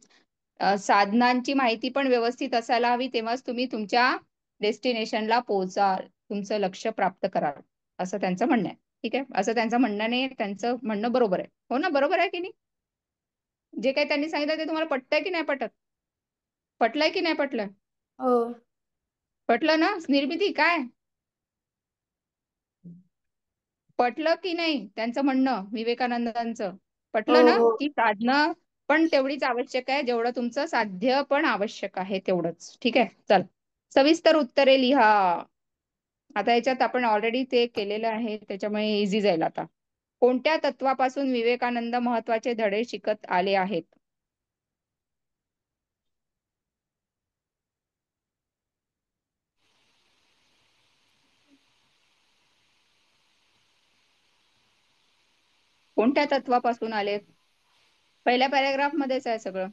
साधनांची माहिती पण व्यवस्थित असायला हवी, तेव्हाच तुम्ही तुमच्या डेस्टिनेशनला पोहोचाल, तुमचं लक्ष प्राप्त कराल, असं त्यांचं म्हणणं आहे. ठीक आहे, असं त्यांचं म्हणणं नाही, त्यांचं म्हणणं बरोबर आहे. हो ना, बरोबर आहे की नाही? जे काही त्यांनी सांगितलं ते तुम्हाला पटतंय की नाही पटत? पटलंय की नाही पटलं? हो. पटलं ना? निर्मिती काय पटलं की नाही त्यांचं म्हणणं, विवेकानंदांचं? पटलं हो ना हो की साधना पण तेवढीच आवश्यक आहे जेवढं तुमचं साध्य पण आवश्यक आहे तेवढंच. ठीक आहे, चल सविस्तर उत्तरे लिहा. आता याच्यात आपण ऑलरेडी ते केलेलं आहे त्याच्यामुळे इझी जाईल. आता कोणत्या तत्वापासून विवेकानंद महत्वाचे धडे शिकत आले आहेत? कोणत्या तत्वापासून आलेत? पहिल्या पॅराग्राफ मध्येच आहे सगळं.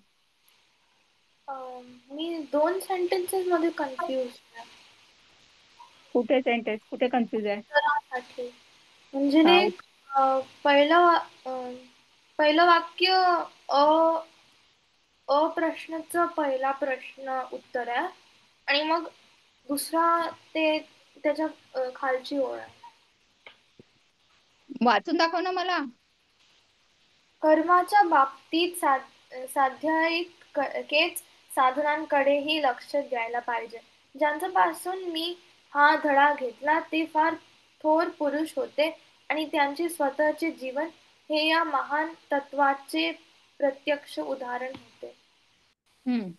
मी 2 सेंटेन्सेस मध्ये कन्फ्युज आहे. कुठे सेंटेन्स, कुठे कन्फ्युज आहे? उत्तरासाठी. म्हणजे हा, नाही पहिलं वाक्य अ प्रश्नाचं पहिला प्रश्न उत्तर आहे आणि मग दुसरा ते त्याच्या खालची ओळ आहे. वाचून दाखव ना मला. कर्माच्या बाबतीत साध्यायिकेच साधनांकडेही लक्ष द्यायला पाहिजे. ज्यांच्यापासून मी हा धडा घेतला ते फार थोर पुरुष होते आणि त्यांचे स्वतःचे जीवन हे या महान तत्वाचे प्रत्यक्ष उदाहरण होते. हम्म.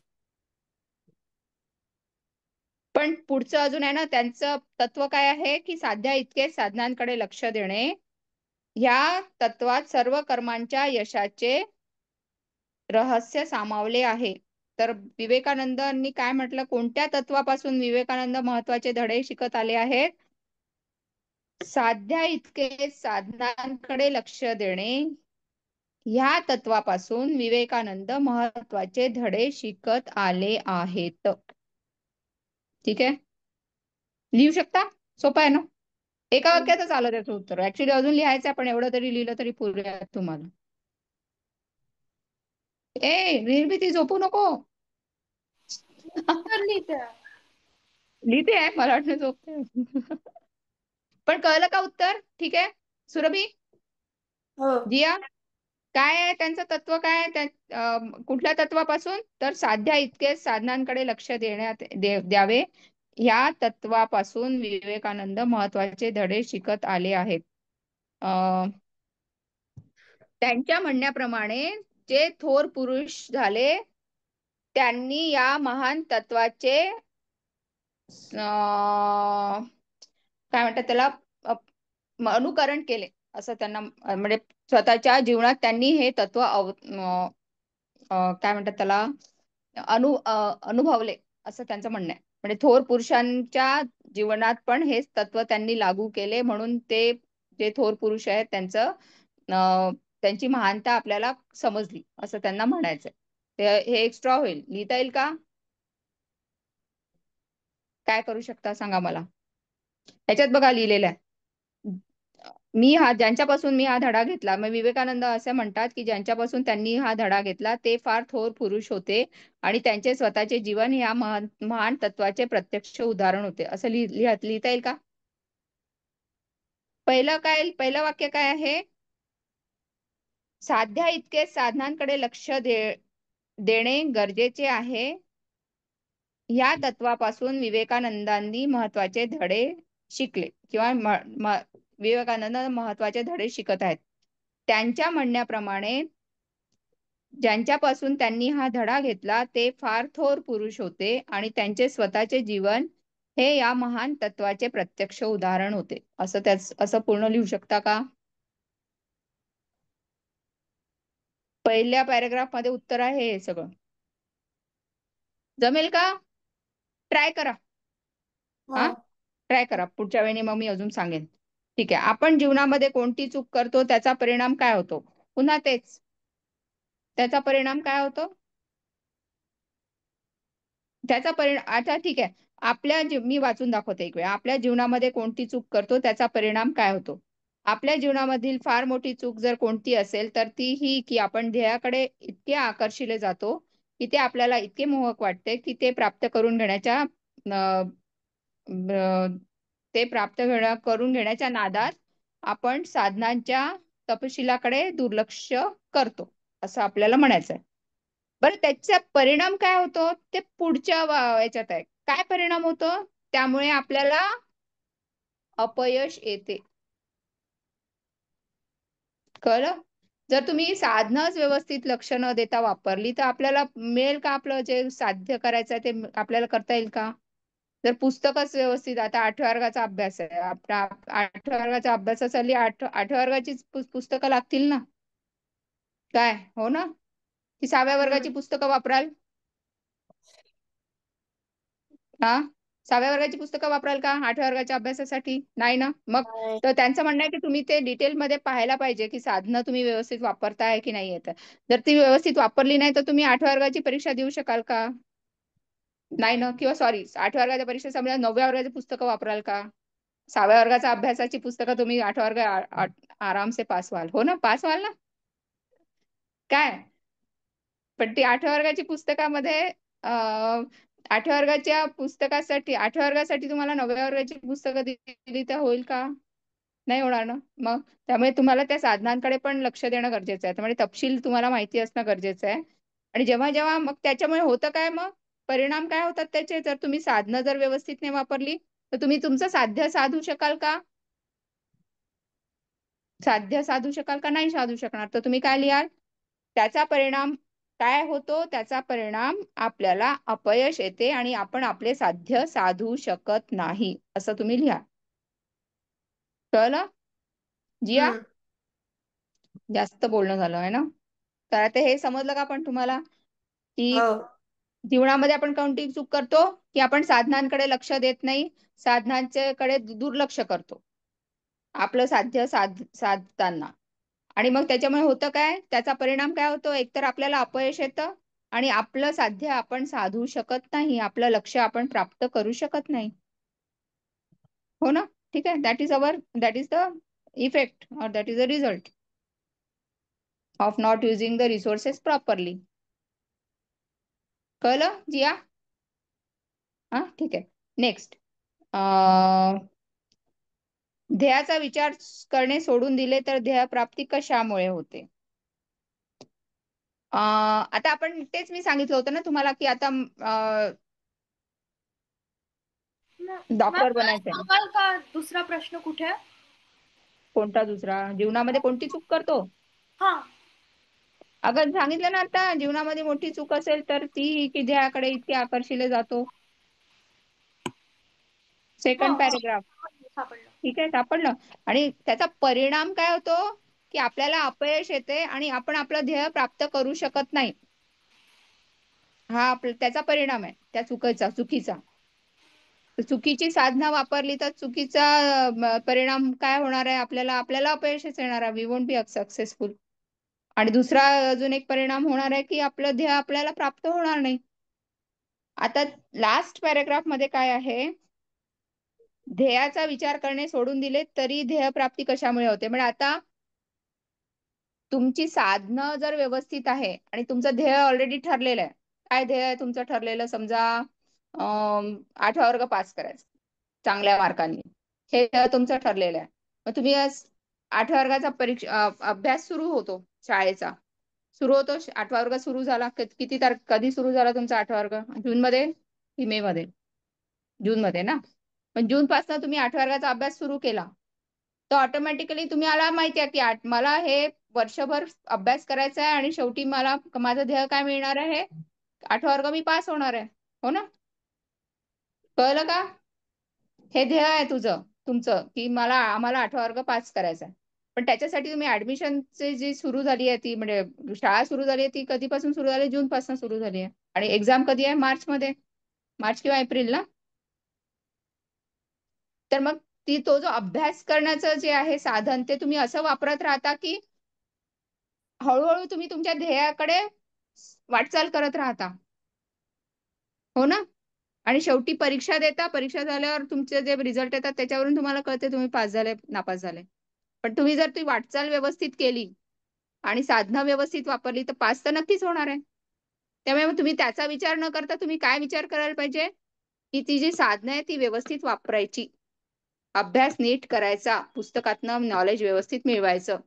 पण पुढचं अजून आहे ना, त्यांचं तत्व काय आहे की साध्या इतके साधनांकडे लक्ष देणे. ह्या तत्वात सर्व कर्मांच्या यशाचे रहस्य सामावले आहे. तर विवेकानंदांनी काय म्हटलं, कोणत्या तत्वापासून विवेकानंद महत्वाचे धडे शिकत आले आहेत? साध्या इतके साधनांकडे लक्ष देणे ह्या तत्वापासून विवेकानंद महत्वाचे धडे शिकत आले आहेत. ठीक आहे, लिहू शकता? सोपं आहे ना? एका वाक्यातच आलं त्याचं उत्तर. ऍक्च्युली अजून लिहायचं आहे पण एवढं तरी लिहिलं तरी पुरेल तुम्हाला. निर्मिती झोपू नको. उत्तर लिहिते. लिहिते आहे, मला वाटलं झोपते. पण कळलं का उत्तर? ठीक आहे सुरभी, हो जिया, काय आहे त्यांचं तत्व? काय आहे कुठल्या तत्वापासून? तर साध्या इतके साधनांकडे लक्ष द्यावे या तत्वापासून विवेकानंद महत्वाचे धडे शिकत आले आहेत. त्यांच्या म्हणण्याप्रमाणे जे थोर पुरुष झाले त्यांनी या महान तत्वाचे काय म्हणतात त्याला, अनुकरण केले असं त्यांना, म्हणजे स्वतःच्या जीवनात त्यांनी हे तत्व काय म्हणतात त्याला, अनुभवले असं त्यांचं म्हणणं आहे. म्हणजे थोर पुरुषांच्या जीवनात पण हेच तत्व त्यांनी लागू केले म्हणून ते जे थोर पुरुष आहेत त्यांची महानता आपल्याला समजली असं त्यांना म्हणायचंय. हे एक्स्ट्रा होईल, लिहिता येईल का? काय करू शकता सांगा मला. ह्याच्यात बघा लिहिलेलं आहे, ज्यांच्यापासून मी हा धडा घेतला. मग विवेकानंद असे म्हणतात की ज्यांच्यापासून त्यांनी हा धडा घेतला ते फार थोर पुरुष होते आणि त्यांचे स्वतःचे जीवन या महान तत्वाचे प्रत्यक्ष उदाहरण होते. असं लिहिता येईल का? पहिलं वाक्य काय आहे? साध्या इतके साधनांकडे लक्ष देणे गरजेचे आहे. या तत्वापासून विवेकानंदांनी महत्वाचे धडे शिकले किंवा विवेकानंद महत्वाचे धडे शिकत आहेत. त्यांच्या म्हणण्याप्रमाणे ज्यांच्यापासून त्यांनी हा धडा घेतला ते फार थोर पुरुष होते आणि त्यांचे स्वतःचे जीवन हे या महान तत्वाचे प्रत्यक्ष उदाहरण होते. असं पूर्ण लिहू शकता का? पहिल्या पॅराग्राफ मध्ये उत्तर आहे हे सगळं. जमेल का? ट्राय करा. हा, ट्राय करा. पुढच्या वेळी मग मी अजून सांगेन. ठीक आहे, आपण जीवनामध्ये कोणती चूक करतो त्याचा परिणाम काय होतो? पुन्हा तेच, त्याचा परिणाम काय होतो? त्याचा परिणाम, अच्छा ठीक आहे, मी वाचून दाखवते एक वेळ. आपल्या जीवनामध्ये कोणती चूक करतो त्याचा परिणाम काय होतो? आपल्या जीवनामधील फार मोठी चूक जर कोणती असेल तर ती ही की आपण ध्येयाकडे इतके आकर्षिले जातो की ते आपल्याला इतके मोहक वाटते की ते प्राप्त करून घेण्याच्या नादात आपण साधनांच्या तपशिलाकडे दुर्लक्ष करतो असं आपल्याला म्हणायचंय. बरं, त्याचा परिणाम काय होतो ते पुढच्या याच्यात आहे. काय परिणाम होतो? त्यामुळे आपल्याला अपयश येते. कळलं? जर तुम्ही साधनच व्यवस्थित लक्ष न देता वापरली तर आपल्याला मिळेल का आपलं जे साध्य करायचं आहे ते आपल्याला करता येईल का? जर पुस्तकच व्यवस्थित, आता 8व्या वर्गाचा अभ्यास आहे, आपला 8व्या वर्गाच्या अभ्यासासाठी 8व्या वर्गाचीच पुस्तकं लागतील ना? काय हो ना? की 6व्या वर्गाची पुस्तकं वापराल? हा, 6व्या वर्गाची पुस्तकं वापराल का 8व्या वर्गाच्या अभ्यासासाठी? नाही ना. मग तर त्यांचं म्हणणं आहे की तुम्ही ते डिटेलमध्ये पाहायला पाहिजे की साधनं तुम्ही व्यवस्थित वापरताय की नाही येत. जर ती व्यवस्थित वापरली नाही तर तुम्ही 8व्या वर्गाची परीक्षा देऊ शकाल का? नाही ना. किंवा सॉरी, 8व्या वर्गाच्या परीक्षा समजा 9व्या वर्गाची पुस्तकं वापराल का? 6व्या वर्गाच्या अभ्यासाची पुस्तकं तुम्ही 8व्या वर्ग आराम से पास व्हाल. हो ना, पास व्हाल ना? काय पण ती 8व्या वर्गाची पुस्तकामध्ये 8व्या वर्गाच्या पुस्तकासाठी 8व्या वर्गासाठी तुम्हाला 9व्या वर्गाची पुस्तकं दिली तर होईल का? नाही होणार ना. मग त्यामुळे तुम्हाला त्या साधनांकडे पण लक्ष देणं गरजेचं आहे. त्यामुळे तपशील तुम्हाला माहिती असणं गरजेचं आहे. आणि जेव्हा जेव्हा मग त्याच्यामुळे होतं काय, मग परिणाम काय होतात त्याचे, जर तुम्ही साधनं जर व्यवस्थित नाही वापरली तर तुम्ही तुमचं साध्य साधू शकाल का? साध्य साधू शकाल का? नाही साधू शकणार. तर तुम्ही काय लिहाल? त्याचा परिणाम काय होतो? त्याचा परिणाम आपल्याला अपयश येते आणि आपण आपले साध्य साधू शकत नाही, असं तुम्ही लिहा. कळलं जिया? जास्त बोलणं झालं आहे ना. तर आता हे समजलं का पण तुम्हाला की हो. जीवनामध्ये आपण कोणती चूक करतो की आपण साधनांकडे लक्ष देत नाही, साधनांच्याकडे दुर्लक्ष करतो आपलं साध्य साधताना. आणि मग त्याच्यामुळे होतं काय, त्याचा परिणाम काय होतो, एकतर आपल्याला अपयश येतं आणि आपलं साध्य आपण साधू शकत नाही, आपलं लक्ष आपण प्राप्त करू शकत नाही. हो ना. ठीक आहे. दॅट इज द इफेक्ट और that is the result of not using the resources properly. कळलं जिया? हा, ठीक आहे. नेक्स्ट, ध्येयाचा विचार करणे सोडून दिले तर ध्येयप्राप्ती कशामुळे होते? आता आपण तेच मी सांगितलं होतं ना तुम्हाला की आता डॉक्टर बनायचंय. सांगाल का दुसरा प्रश्न कुठे आहे? कोणता दुसरा? जीवनामध्ये कोणती चूक करतो? हा, अगं सांगितलं ना आता, जीवनामध्ये मोठी चूक असेल तर ती की ध्येयाकडे इतके आकर्षिले जातो. Second paragraph. सापडलं. ठीक आहे, सापडलं. आणि त्याचा परिणाम काय होतो की आपल्याला अपयश येते आणि आपण आपलं ध्येय प्राप्त करू शकत नाही. हा त्याचा परिणाम आहे त्या चुकीचा. चुकीची साधना वापरली तर चुकीचा परिणाम काय होणार आहे, आपल्याला अपयशच येणार आहे. We won't be successful. आणि दुसरा अजून एक परिणाम होणार आहे की आपलं ध्येय आपल्याला प्राप्त होणार नाही. आता लास्ट पॅरेग्राफ मध्ये काय आहे, ध्येयाचा विचार करणे सोडून दिले तरी ध्येयप्राप्ती कशामुळे होते. म्हणजे आता तुमची साधनं जर व्यवस्थित आहे आणि तुमचं ध्येय ऑलरेडी ठरलेलं आहे. काय ध्येय आहे तुमचं ठरलेलं? समजा 8व्या वर्ग पास करायचं चांगल्या मार्कांनी, हे तुमचं ठरलेलं आहे. मग तुम्ही 8व्या वर्गाचा परीक्षा अभ्यास सुरू होतो, शाळेचा सुरू होतो. 8वा वर्ग सुरू झाला, कधी सुरू झाला तुमचा 8वा वर्ग? जून मध्ये की मे मध्ये? जून मध्ये ना. पण जून पासून तुम्ही 8व्या वर्गाचा अभ्यास सुरू केला तर ऑटोमॅटिकली तुम्हाला माहिती आहे की मला हे वर्षभर अभ्यास करायचा आहे आणि शेवटी मला माझं ध्येय काय मिळणार आहे, 8वा वर्ग मी पास होणार आहे. हो ना. कळलं का? हे ध्येय आहे तुमचं की आम्हाला 8वा वर्ग पास करायचा आहे. पण त्याच्यासाठी तुम्ही ऍडमिशनची जी सुरू झाली आहे ती म्हणजे शाळा सुरू झाली आहे ती कधीपासून सुरू झाली? जून पासून सुरू झाली आहे. आणि एक्झाम कधी आहे? मार्च मध्ये. मार्च किंवा एप्रिल ना. तर मग तो जो अभ्यास करण्याचं जे आहे साधन ते तुम्ही असं वापरत राहता की हळूहळू तुम्ही तुमच्या ध्येयाकडे वाटचाल करत राहता. हो ना. आणि शेवटी परीक्षा देता, परीक्षा झाल्यावर तुमचे जे रिझल्ट येतात त्याच्यावरून तुम्हाला कळते तुम्ही पास झाले नापास झाले. पण तुम्ही जर ती वाटचाल व्यवस्थित केली आणि साधना व्यवस्थित वापरली तर पास तर नक्कीच होणार आहे. त्यामुळे मग तुम्ही त्याचा विचार न करता तुम्ही काय विचार करायला पाहिजे की ती जी साधना आहे ती व्यवस्थित वापरायची, अभ्यास नीट करायचा, पुस्तकातनं नॉलेज व्यवस्थित मिळवायचं.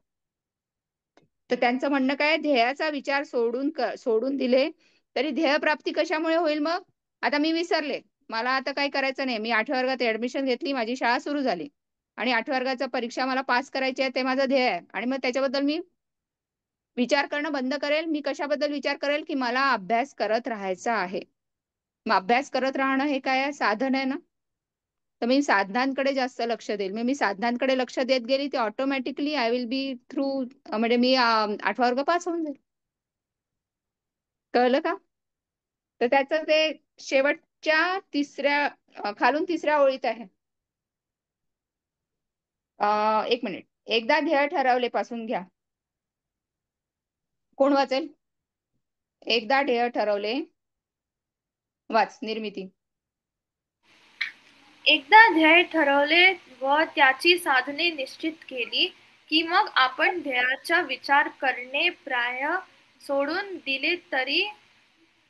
तर त्यांचं म्हणणं काय, ध्येयाचा विचार सोडून दिले तरी ध्येयप्राप्ती कशामुळे होईल? मग आता मी विसरले, मला आता काही करायचं नाही, मी 8व्या वर्गात ऍडमिशन घेतली, माझी शाळा सुरू झाली, आणि 8व्या वर्गाच्या परीक्षा मला पास करायची आहे, ते माझं ध्येय आहे. आणि मग त्याच्याबद्दल मी विचार करणं बंद करेल. मी कशाबद्दल विचार करेल की मला अभ्यास करत राहायचा आहे. मग अभ्यास करत राहणं हे काय आहे? साधन आहे ना. तर मी साधनांकडे जास्त लक्ष देईल. मी साधनांकडे लक्ष देत गेली ते automatically I will be through, म्हणजे मी 8वा वर्ग पास होऊन जाईल. कळलं का? तर त्याचं ते शेवटच्या खालून तिसऱ्या ओळीत आहे. एक मिनिट. एकदा ध्येय ठरवले पासून घ्या. कोण वाचेल? एकदा ध्येय ठरवले. वाच निर्मिती. एकदा ध्येय ठरवले व त्याची साधने निश्चित केली की मग आपण ध्येयाचा विचार करणे प्राय सोडून दिले तरी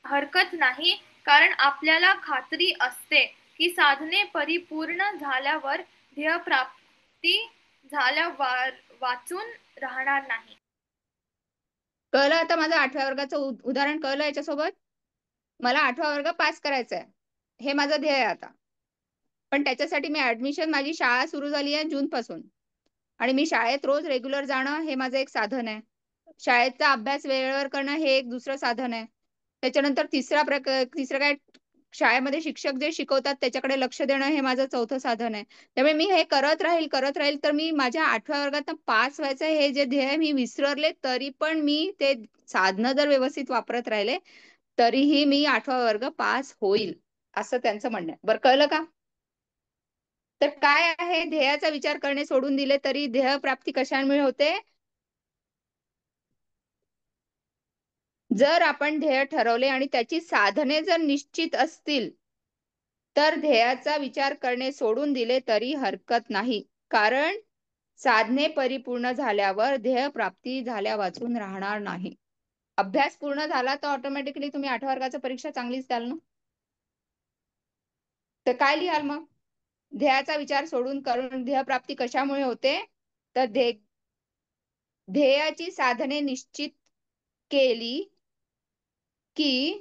हरकत नाही, कारण आपल्याला खात्री असते की साधने परिपूर्ण झाल्यावर ध्येय प्राप्ती झाल्यावर वाचून राहणार नाही. कळलं आता माझं 8व्या वर्गाचं उदाहरण कळलं याच्यासोबत? मला 8वा वर्ग पास करायचा आहे, हे माझं ध्येय आहे आता. पण त्याच्यासाठी मी ऍडमिशन, माझी शाळा सुरू झाली आहे जून पासून, आणि मी शाळेत रोज रेग्युलर जाणं हे माझं एक साधन आहे. शाळेचा अभ्यास वेळेवर करणं हे एक दुसरं साधन आहे. त्याच्यानंतर तिसरं काय, शाळेमध्ये शिक्षक जे शिकवतात त्याच्याकडे लक्ष देणं हे माझं चौथं साधन आहे. त्यामुळे मी हे करत राहील तर मी माझ्या 8व्या वर्गात पास व्हायचं हे जे ध्येय मी विसरले तरी पण मी ते साधनं जर व्यवस्थित वापरत राहिले तरीही मी 8वा वर्ग पास होईल, असं त्यांचं म्हणणं आहे. बरं, कळलं का? तर काय आहे, ध्येयाचा विचार करणे सोडून दिले तरी ध्येय प्राप्ती कशामुळे होते? जर आपण ध्येय ठरवले आणि त्याची साधने जर निश्चित असतील तर ध्येयाचा विचार करणे सोडून दिले तरी हरकत नाही, कारण साधने परिपूर्ण झाल्यावर ध्येय प्राप्ती झाल्या वाचून राहणार नाही. अभ्यास पूर्ण झाला तर ऑटोमॅटिकली तुम्ही 8व्या वर्गाची परीक्षा चांगलीच द्याल ना. तर काय लिहाल मग? ध्येयाचा विचार सोडून करून ध्येय प्राप्ती कशामुळे होते? तर ध्येयाची साधने निश्चित केली की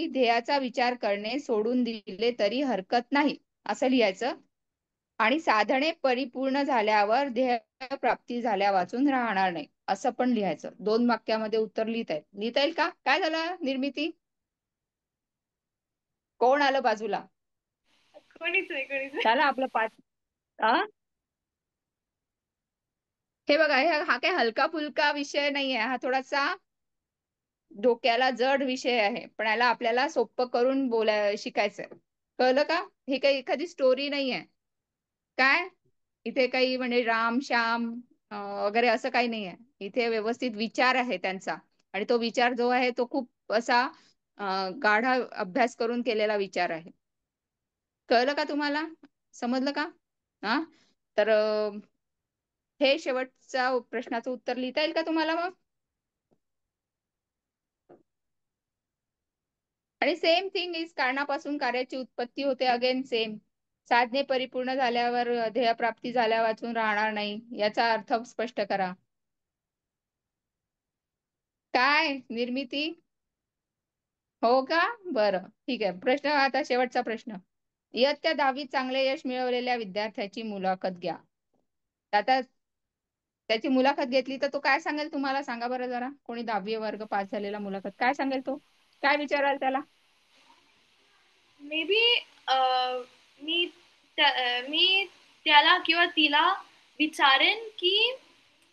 ध्येयाचा विचार करणे सोडून दिले तरी हरकत नाही, असं लिहायचं. आणि साधने परिपूर्ण झाल्यावर ध्येय प्राप्ती झाल्या वाचून राहणार नाही, असं पण लिहायचं. 2 वाक्यामध्ये उत्तर लिहिता येईल का? काय झालं निर्मिती? कोण आलं बाजूला? कोणीच नाही. झालं आपलं 5. हे बघा, हा काही हलका फुलका विषय नाहीये, हा थोडासा डोक्याला जड विषय आहे, पण याला आपल्याला सोपं करून शिकायचंय. कळलं का? ही काही एखादी स्टोरी नाहीये. काय इथे काही म्हणजे राम श्याम वगैरे असं काही नाहीये. इथे व्यवस्थित विचार आहे त्यांचा, आणि तो विचार जो आहे तो खूप असा गाढ अभ्यास करून केलेला विचार आहे. कळलं का तुम्हाला? समजलं का? तर हे शेवटच्या प्रश्नाचं उत्तर लिहिता येईल का तुम्हाला मग? आणि सेम थिंग इज, कारणापासून कार्याची उत्पत्ती होते. Again same. साधने परिपूर्ण झाल्यावर ध्येय प्राप्ती झाल्या वाचून राहणार नाही, याचा अर्थ स्पष्ट करा. काय निर्मिती? हो का? बरं, ठीक आहे. प्रश्न आता शेवटचा प्रश्न. इयत्ता 10वीत चांगले यश मिळवलेल्या विद्यार्थ्याची मुलाखत घ्या. आता त्याची मुलाखत घेतली तर तो काय सांगेल तुम्हाला? सांगा बरं जरा. कोणी 10वी वर्ग पास झालेला मुलाखत काय सांगेल तो? काय विचाराल त्याला? मे बी मी त्याला किंवा तिला विचारेन की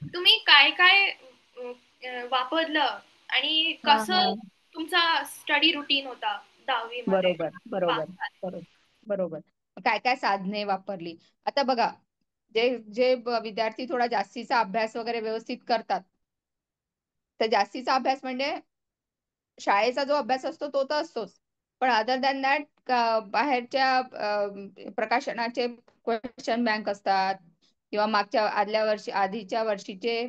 तुम्ही काय काय वापरलं आणि कसं तुमचा स्टडी रुटीन होता 10वी मध्ये. बरोबर. काय काय साधने वापरली? आता बघा, जे विद्यार्थी थोडा जास्तीचा अभ्यास वगैरे व्यवस्थित करतात, तर जास्तीचा अभ्यास म्हणजे शाळेचा जो अभ्यास असतो तो तर असतोच, पण अदर दॅन दॅट बाहेरच्या प्रकाशनाचे क्वेश्चन बँक असतात, किंवा आधीच्या वर्षीचे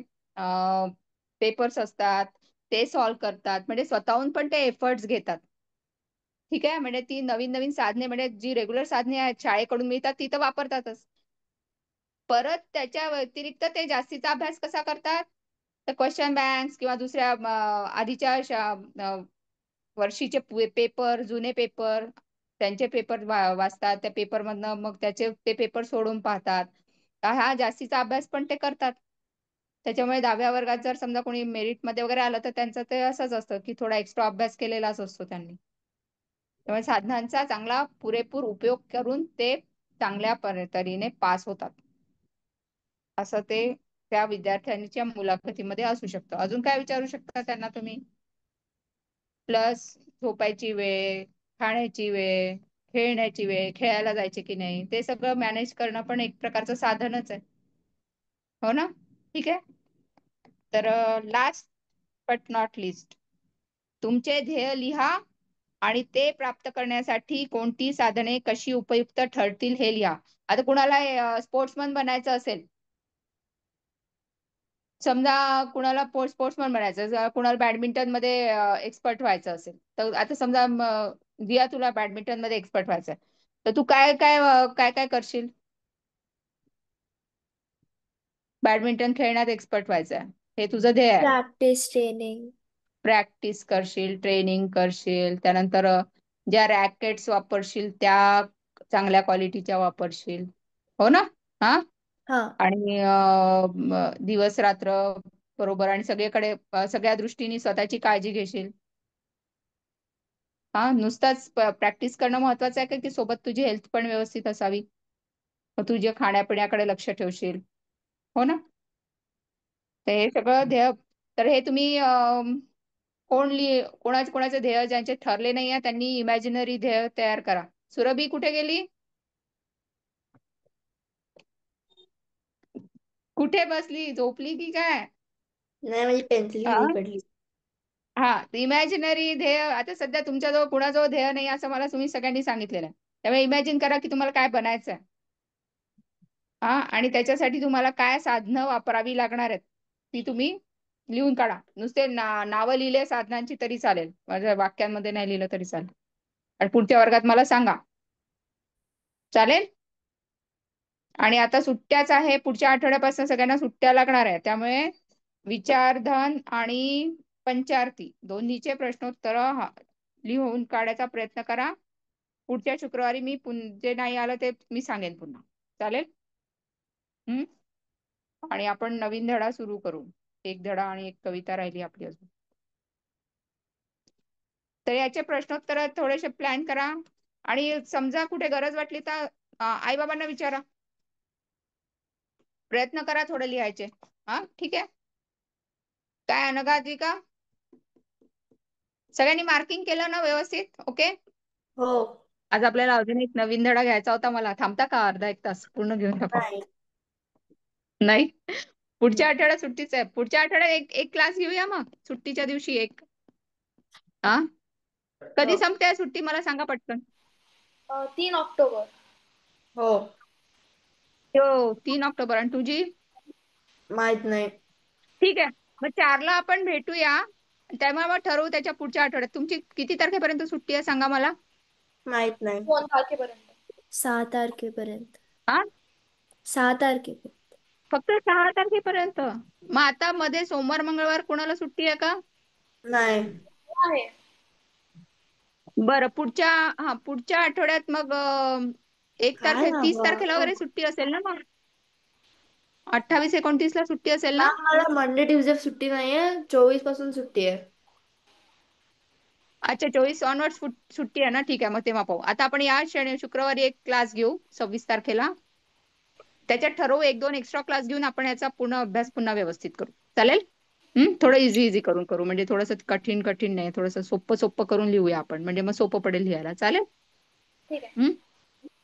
पेपर्स असतात, ते सॉल्व्ह करतात. म्हणजे स्वतःहून पण ते एफर्ट्स घेतात. ठीक आहे, म्हणजे ती नवीन साधने, म्हणजे जी रेग्युलर साधने आहेत शाळेकडून मिळतात ती तर वापरतातच. परत त्याच्या व्यतिरिक्त ते जास्तीचा अभ्यास कसा करतात? तर क्वेश्चन बँक्स किंवा दुसऱ्या आधीच्या वर्षीचे पेपर, जुने पेपर, त्यांचे पेपर वाचतात, त्या पेपरमधनं मग ते पेपर सोडून पाहतात. हा जास्तीचा अभ्यास पण ते करतात. त्याच्यामुळे 10व्या वर्गात जर समजा कोणी मेरिटमध्ये वगैरे आलं तर त्यांचं ते असंच असतं की थोडा एक्स्ट्रा अभ्यास केलेलाच असतो त्यांनी. त्यामुळे साधनांचा चांगला पुरेपूर उपयोग करून ते चांगल्या तऱ्हेने पास होतात, असं ते त्या विद्यार्थ्यांच्या मुलाखतीमध्ये असू शकतं. अजून काय विचारू शकता त्यांना तुम्ही? प्लस झोपायची वेळ, खाण्याची वेळ, खेळण्याची वेळ, खेळायला जायचे की नाही, ते सगळं मॅनेज करणं पण एक प्रकारचं साधनच आहे. हो ना? ठीक आहे. तर लास्ट बट नॉट लिस्ट, तुमचे ध्येय लिहा आणि ते प्राप्त करण्यासाठी कोणती साधने कशी उपयुक्त ठरतील हे लिहा. आता कुणाला स्पोर्ट्समन बनायचं असेल, समजा कुणाला स्पोर्ट्समन बनायचं, कुणाला बॅडमिंटन मध्ये एक्सपर्ट व्हायचं असेल, तर आता समजा दिया तुला बॅडमिंटन मध्ये एक्सपर्ट व्हायचं आहे, तर तू काय काय काय काय करशील? बॅडमिंटन खेळण्यात एक्सपर्ट व्हायचं आहे, हे तुझं ध्येय आहे. Practice training. प्रॅक्टिस करशील, ट्रेनिंग करशील, त्यानंतर ज्या रॅकेट्स वापरशील त्या चांगल्या क्वालिटीच्या वापरशील. हो ना? हा. हा. आणि दिवस रात्र बरोबर आणि सगळीकडे सगळ्या दृष्टीने स्वतःची काळजी घेशील. हा, नुसताच प्रॅक्टिस करणं महत्वाचं आहे की सोबत तुझी हेल्थ पण व्यवस्थित असावी, तुझ्या खाण्यापिण्याकडे लक्ष ठेवशील. हो ना? तर हे सगळं ध्येय, तर हे तुम्ही कोणाचे ध्येय ज्यांचे ठरले नाही आहे त्यांनी इमॅजिनरी ध्येय तयार करा. सुरभी कुठे गेली? कुठे बसली? झोपली की काय? नाही, माझी पेन्सिल हा, खाली पडली. इमॅजिनरी ध्येय. आता सध्या तुमच्याजवळ कुणाजवळ ध्येय नाही असं मला तुम्ही सगळ्यांनी सांगितलेलं आहे. त्यामुळे इमॅजिन करा की तुम्हाला काय बनायचं आहे. आणि त्याच्यासाठी तुम्हाला काय साधनं वापरावी लागणार आहेत ती तुम्ही लिहून काढा. नुसते नावं लिहिले साधनांची तरी चालेल, माझ्या वाक्यांमध्ये नाही लिहिलं तरी चालेल. आणि पुढच्या वर्गात मला सांगा. चालेल? आणि आता सुट्ट्याच आहे, पुढच्या आठवड्यापासून सगळ्यांना सुट्ट्या लागणार आहे. त्यामुळे विचारधन आणि पंचार्थी दोन्हीचे प्रश्नोत्तर लिहून काढायचा प्रयत्न करा. पुढच्या शुक्रवारी मी जे नाही आलं ते मी सांगेन पुन्हा. चालेल? आणि आपण नवीन धडा सुरू करू. एक धडा आणि एक कविता राहिली आपली अजून. तर याचे प्रश्नोत्तर थोडेसे प्लॅन करा आणि समजा कुठे गरज वाटली तर आई बाबांना विचारा. प्रयत्न करा थोडे लिहायचे. ठीक आहे? काय अनघाजी का? सगळ्यांनी मार्किंग केलं ना व्यवस्थित? ओके. हो. आज आपल्याला अजून एक नवीन धडा घ्यायचा होता मला. थांबता का? अर्धा एक तास पूर्ण घेऊन टाकू. नाही. नाही, पुढच्या आठवड्यात सुट्टीच आहे. पुढच्या आठवड्यात एक क्लास घेऊया मग, सुट्टीच्या दिवशी एक. कधी संपते सुट्टी मला सांगा पटकन. 3 ऑक्टोबर. हो. 3 ऑक्टोबर. आणि तुझी? माहित नाही. ठीक आहे, मग 4ला आपण भेटूया. त्यामुळे मग ठरवू त्याच्या पुढच्या आठवड्यात. तुमची किती तारखेपर्यंत सुट्टी आहे सांगा मला. माहित नाही. 2 तारखेपर्यंत. 6 तारखेपर्यंत. 6 तारखेपर्यंत. फक्त 6 तारखेपर्यंत? मग आता मध्ये सोमवार मंगळवार कोणाला सुट्टी आहे का? नाही. आहे. बरं, पुढच्या आठवड्यात मग 30 तारखेला वगैरे सुट्टी असेल ना मग? 28-29 ला सुट्टी असेल ना? मला मंडे ट्युजडे सुट्टी नाहीये, 24 पासून सुट्टी आहे. अच्छा, 24 ऑनवर्ड सुट्टी आहे ना? ठीक आहे, मग तेव्हा पाहू. आता आपण या शुक्रवारी एक क्लास घेऊ 26 तारखेला. त्याच्यात ठरवू 1-2 एक्स्ट्रा क्लास घेऊन आपण याचा पूर्ण अभ्यास पुन्हा व्यवस्थित करू. चालेल? थोडं इझी करून करू, म्हणजे थोडंसं कठीण नाही, थोडंसं सोपं करून लिहूया आपण, म्हणजे मग सोपं पडेल लिहायला. चालेल? ठीक आहे.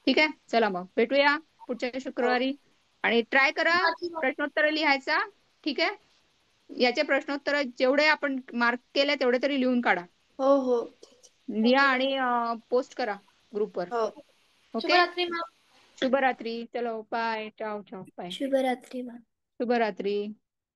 ठीक आहे, चला मग भेटूया पुढच्या शुक्रवारी. आणि ट्राय करा प्रश्नोत्तर लिहायचा. ठीक आहे? याचे प्रश्नोत्तर जेवढे आपण मार्क केले तेवढे तरी लिहून काढा. हो हो. लिहा आणि पोस्ट करा ग्रुपवर. हो. ओके. शुभरात्री मॅम. शुभरात्री. चलो बाय. चाओ बाय. शुभरात्री मॅम. शुभरात्री.